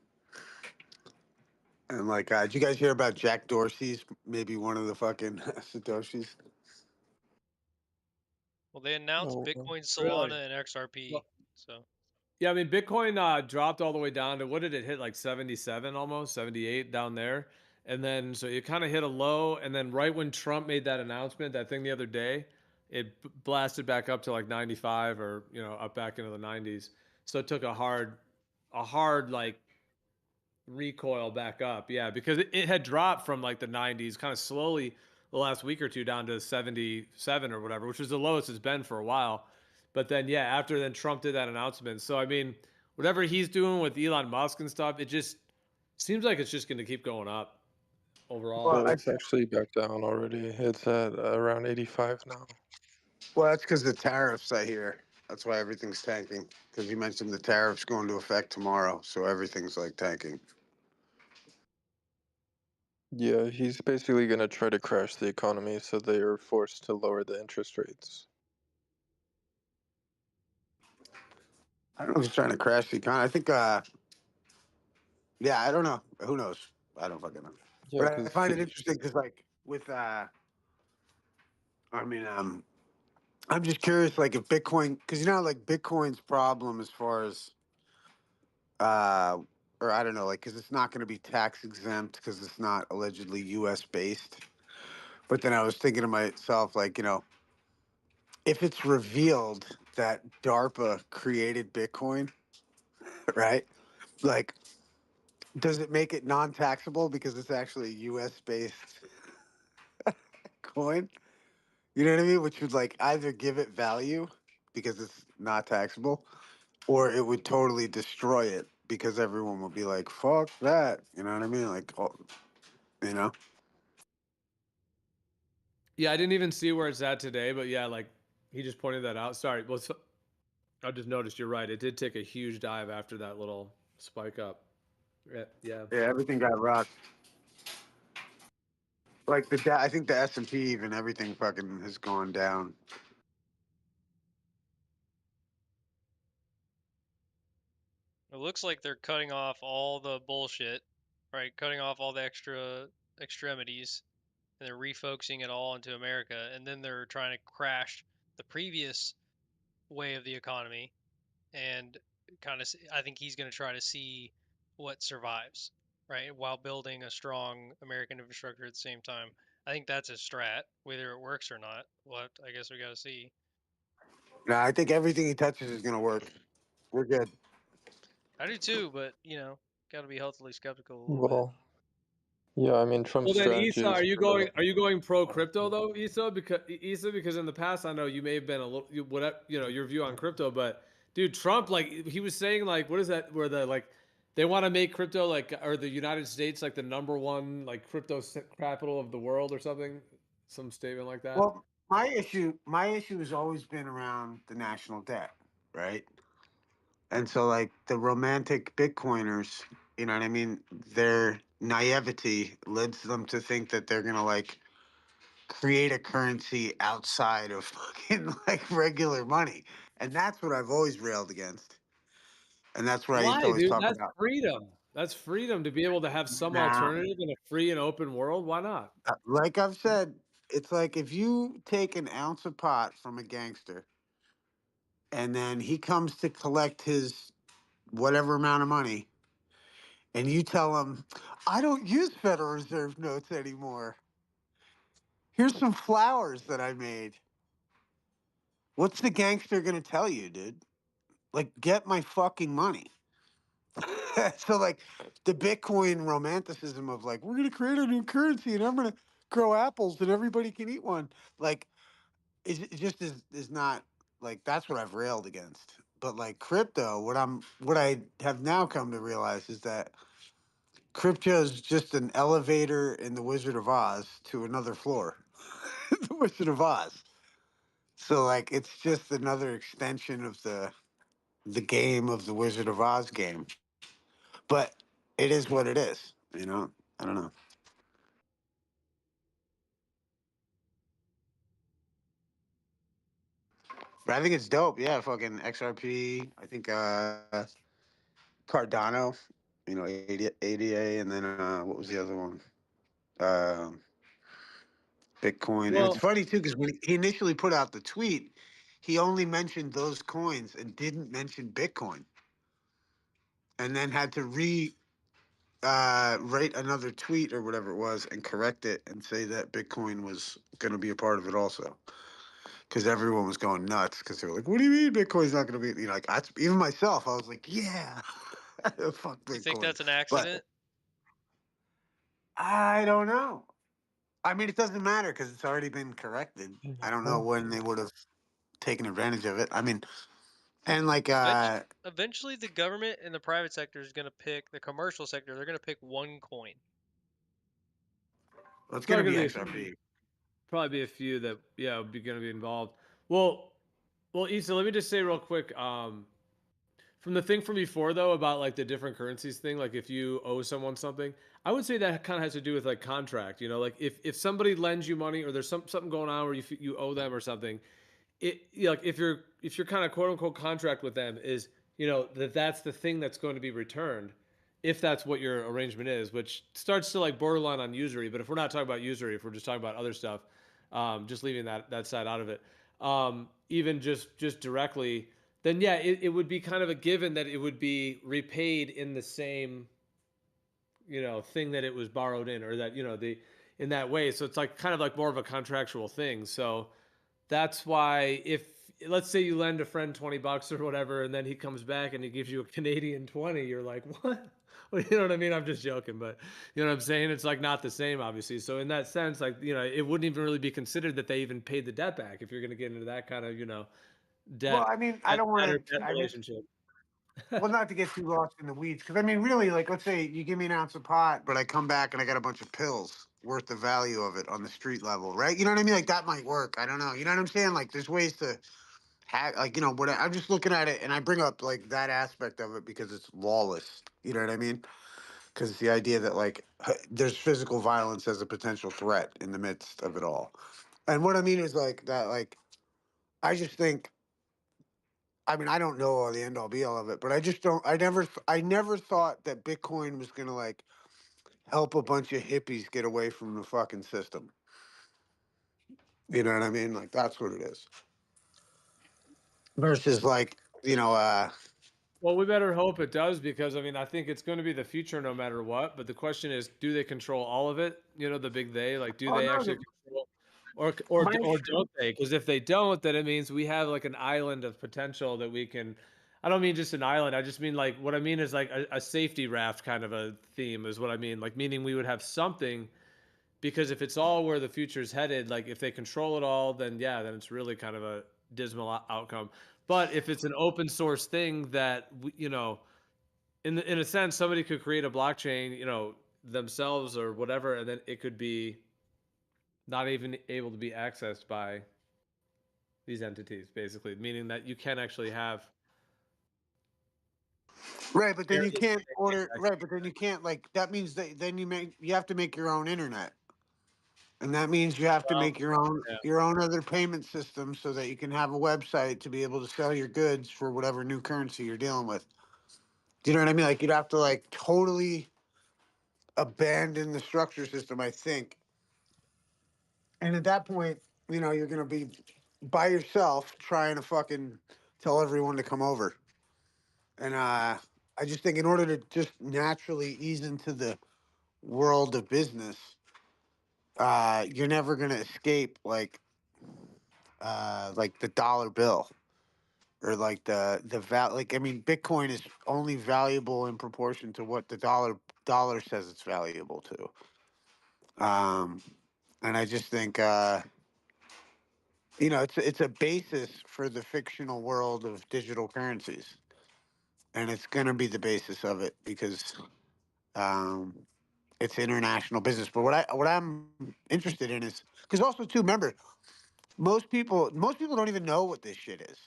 And like, did you guys hear about Jack Dorsey's maybe one of the fucking Satoshis? Well, they announced Oh, Bitcoin, really? Solana, and XRP. So Yeah, I mean, Bitcoin dropped all the way down to, what did it hit, like 77 almost, 78 down there. And then so it kind of hit a low, and then right when Trump made that announcement, that thing the other day, it blasted back up to like 95, or up back into the 90s. So it took a hard like recoil back up. Yeah, because it had dropped from like the 90s kind of slowly the last week or two down to 77 or whatever, which is the lowest it's been for a while. But then, yeah, after then Trump did that announcement. So, I mean, whatever he's doing with Elon Musk and stuff, it just seems like it's just going to keep going up overall. Well, it's actually back down already. It's at around 85 now. Well, that's because the tariffs, I hear. That's why everything's tanking. Because you mentioned the tariffs go into effect tomorrow, so everything's like tanking. Yeah, he's basically going to try to crash the economy, so they are forced to lower the interest rates. I don't know if he's trying to crash the economy. I think, yeah, I don't know. Who knows? I don't fucking know. Yeah, But I because find it interesting because, like, with, I mean, I'm just curious, like, if Bitcoin, because like Bitcoin's problem as far as, or I don't know, like, because it's not going to be tax exempt because it's not allegedly U.S. based. But then I was thinking to myself, like, if it's revealed that DARPA created Bitcoin, right? Like, does it make it non-taxable because it's actually a U.S. based coin? You know what I mean? Which would like either give it value because it's not taxable, or it would totally destroy it because everyone would be like, "Fuck that!" You know what I mean? Like, oh, you know. Yeah, I didn't even see where it's at today, but yeah, like he just pointed that out. Sorry. Well, I just noticed you're right. It did take a huge dive after that little spike up. Yeah. Yeah. Yeah, everything got rocked. Like I think the S&P even everything fucking has gone down. it looks like they're cutting off all the bullshit, right? Cutting off all the extra extremities, and they're refocusing it all into America, and then they're trying to crash the previous way of the economy, and kind of I think he's going to try to see what survives, right, while building a strong American infrastructure at the same time. I think that's a strat. Whether it works or not, I guess we got to see. Nah, I think everything he touches is gonna work. We're good. I do too, but got to be healthily skeptical a little bit. well, yeah, I mean, Trump's Well then, strategy Issa, is are you going pro crypto though, Issa? Because in the past I know you may have been a little whatever your view on crypto, but dude, Trump, like he was saying, like what is that where the like they want to make crypto like, or the United States like the number one like crypto capital of the world or something, some statement like that. Well, my issue has always been around the national debt, right? And so, like the romantic Bitcoiners, you know what I mean? Their naivety leads them to think that they're gonna like create a currency outside of fucking like regular money, and that's what I've always railed against. And that's what I used to Why, always dude? talk That's about. freedom. That's freedom to be able to have some Now, alternative in a free and open world. Why not? like I've said, it's like if you take an ounce of pot from a gangster, and then he comes to collect his whatever amount of money, and you tell him, I don't use Federal Reserve notes anymore. Here's some flowers that I made. What's the gangster gonna tell you, dude? Like, get my fucking money. So, like, the Bitcoin romanticism of like, we're gonna create a new currency and I'm gonna grow apples and everybody can eat one. Like, it just is not like that's what I've railed against. But like crypto, what I have now come to realize is that crypto is just an elevator in the Wizard of Oz to another floor. The Wizard of Oz. So like it's just another extension of the game of the Wizard of Oz game. But it is what it is, you know? I don't know. But I think it's dope. Yeah, fucking XRP. I think Cardano, ADA, and then what was the other one? Uh, Bitcoin. And it's Well, funny too because when he initially put out the tweet, he only mentioned those coins and didn't mention Bitcoin, and then had to write another tweet or whatever it was and correct it and say that Bitcoin was going to be a part of it also. Because everyone was going nuts because they were like, "What do you mean Bitcoin's not going to be?" Like even myself, I was like, "Yeah, fuck You think Bitcoin." that's an But accident? I don't know. I mean, it doesn't matter because it's already been corrected. I don't know when they would have taken advantage of it. I mean, and like, Eventually, the government and the private sector is going to pick the commercial sector. They're going to pick one coin. well, it's going Probably to be gonna XRP. probably be a few that would be going to be involved. Well, Issa, let me just say real quick. From the thing from before though about like the different currencies thing, like if you owe someone something, I would say that kind of has to do with like contract. You know, like if somebody lends you money or there's something going on where you owe them or something, like if your kind of quote unquote contract with them is that's the thing that's going to be returned, if that's what your arrangement is, which starts to like borderline on usury. But if we're not talking about usury, if we're just talking about other stuff, just leaving that side out of it, even just directly, then yeah, it would be kind of a given that it would be repaid in the same thing that it was borrowed in, or that the in that way. So it's like kind of like more of a contractual thing. So that's why if let's say you lend a friend $20 or whatever, and then he comes back and he gives you a Canadian 20, you're like, what? Well, you know what I mean? I'm just joking, but you know what I'm saying? It's like not the same, obviously. So in that sense, like, it wouldn't even really be considered that they even paid the debt back if you're going to get into that kind of, Well, debt, I mean, I don't want or to. debt I mean, relationship. well, not to get too lost in the weeds, because I mean, really, like, let's say you give me an ounce of pot, but I come back and I got a bunch of pills worth the value of it on the street level, right? You know what I mean? Like that might work. I don't know. You know what I'm saying? Like, there's ways to hack. Like, what I'm just looking at it, and I bring up like that aspect of it because it's lawless. You know what I mean? Because it's the idea that like there's physical violence as a potential threat in the midst of it all. And what I mean is like that. Like, I just think. I mean, I don't know all the end all be all of it, but I just don't. I never thought that Bitcoin was gonna like help a bunch of hippies get away from the fucking system. You know what I mean? Like that's what it is. Versus like, Well, we better hope it does, because I mean I think it's going to be the future no matter what. But the question is, do they control all of it? The big they, like, do oh they no, actually control, or my don't they? Because if they don't, then it means we have like an island of potential that we can. I don't mean just an island. I just mean like what I mean is like a safety raft kind of a theme is what I mean. Like meaning we would have something, because if it's all where the future's headed, like if they control it all, then yeah, then it's really kind of a dismal outcome. But if it's an open source thing that in a sense, somebody could create a blockchain, themselves or whatever, and then it could be not even able to be accessed by these entities, basically, meaning that you can actually have right, but then you areas can't where order right, but then you can't like that means that then you have to make your own internet. And that means you have to well, make yeah. your own other payment system so that you can have a website to be able to sell your goods for whatever new currency you're dealing with. Do you know what I mean? Like you'd have to like totally abandon the structure system, I think. And at that point, you're gonna be by yourself trying to fucking tell everyone to come over. And I just think in order to just naturally ease into the world of business, you're never gonna escape like the dollar bill or like like I mean Bitcoin is only valuable in proportion to what the dollar says it's valuable to. And I just think it's a basis for the fictional world of digital currencies, and it's going to be the basis of it because um, it's international business. But what I'm interested in is because also too remember most people don't even know what this shit is.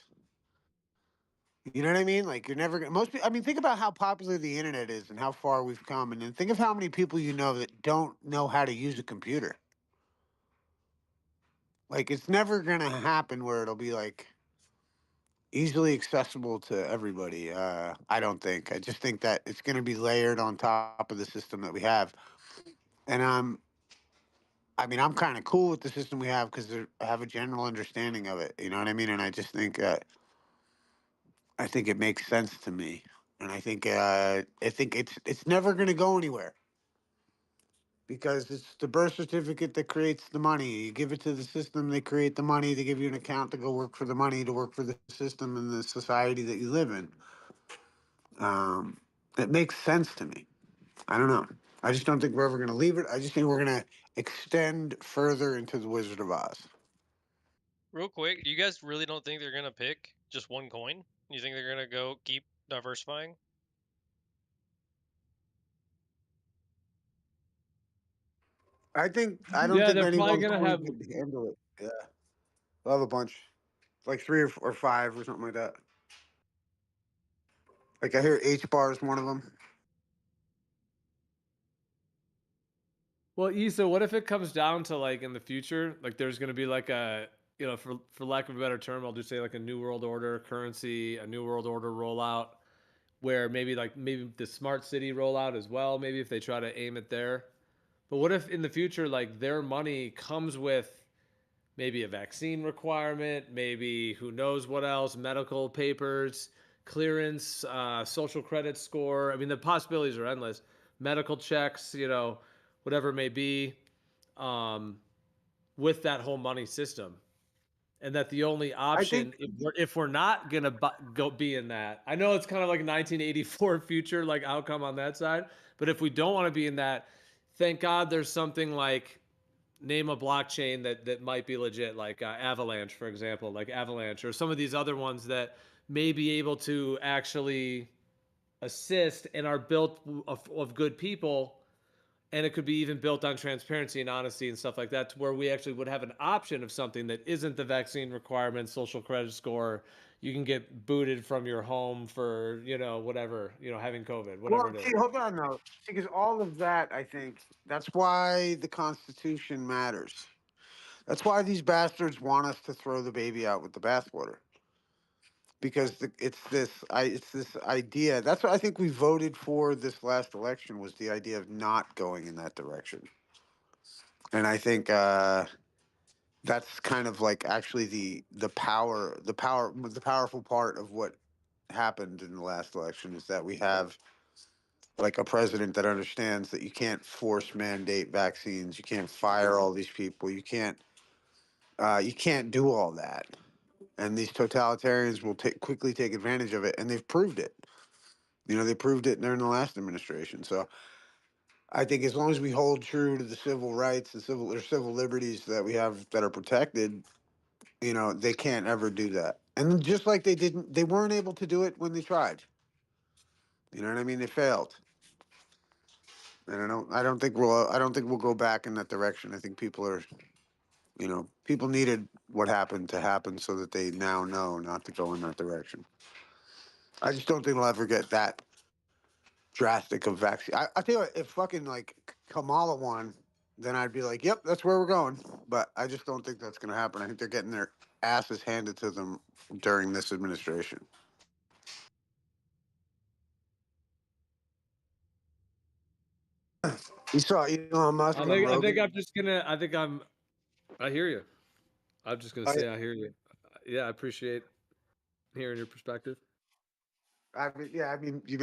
You know what I mean? Like you're never gonna most people, I mean think about how popular the internet is and how far we've come, and then think of how many people you know that don't know how to use a computer. Like it's never gonna happen where it'll be like easily accessible to everybody. I don't think. I just think that it's gonna be layered on top of the system that we have. And I mean, I'm kind of cool with the system we have because I have a general understanding of it. You know what I mean? And I just think I think it makes sense to me, and I think it's never going to go anywhere because it's the birth certificate that creates the money. You give it to the system, they create the money. They give you an account to go work for the money to work for the system and the society that you live in. It makes sense to me. I don't know. I just don't think we're ever going to leave it. I just think we're going to extend further into the Wizard of Oz. Real quick, you guys really don't think they're gonna pick just one coin? You think they're gonna go keep diversifying? I don't Yeah, think they're any probably one gonna coin have. could handle it. Yeah, I'll have a bunch, like three or five or something like that. Like I hear H bar is one of them. Well, Issa, what if it comes down to like in the future, like there's gonna be like a, you know, for lack of a better term, I'll just say like a new world order currency, a new world order rollout, where maybe the smart city rollout as well. Maybe if they try to aim it there. But what if in the future, like their money comes with maybe a vaccine requirement, maybe who knows what else, medical papers, clearance, social credit score. I mean, the possibilities are endless. Medical checks, you know, whatever it may be, um, with that whole money system. And that the only I option, think if we're not gonna go be in that, I know it's kind of like a 1984 future like outcome on that side, but if we don't want to be in that, thank God there's something like name a blockchain that might be legit, like Avalanche, for example, like Avalanche or some of these other ones that may be able to actually assist and are built of good people, and it could be even built on transparency and honesty and stuff like that, to where we actually would have an option of something that isn't the vaccine requirement, social credit score. You can get booted from your home for, you know, whatever, you know, having COVID, whatever Well, it see, is. hold on though, because all of that, I think that's why the Constitution matters. That's why these bastards want us to throw the baby out with the bathwater. Because it's this idea. That's what I think we voted for this last election was the idea of not going in that direction. And I think that's kind of like actually the powerful part of what happened in the last election is that we have like a president that understands that you can't force mandate vaccines, you can't fire all these people, you can't do all that, and these totalitarians will quickly take advantage of it, and they've proved it. You know, they proved it during the last administration. So I think as long as we hold true to the civil rights and civil liberties that we have that are protected, you know, they can't ever do that. And just like they weren't able to do it when they tried. You know what I mean? They failed. And I don't think we'll go back in that direction. I think people needed what happened to happen so that they now know not to go in that direction. I just don't think we'll ever get that drastic of vaccine. I tell you what, if fucking like Kamala won, then I'd be like, yep, that's where we're going. But I just don't think that's going to happen. I think they're getting their asses handed to them during this administration. You saw Elon Musk on I think Rogan. I'm just gonna. I hear you. I'm just gonna say I hear you. Yeah, I appreciate hearing your perspective. I mean, yeah, I mean, you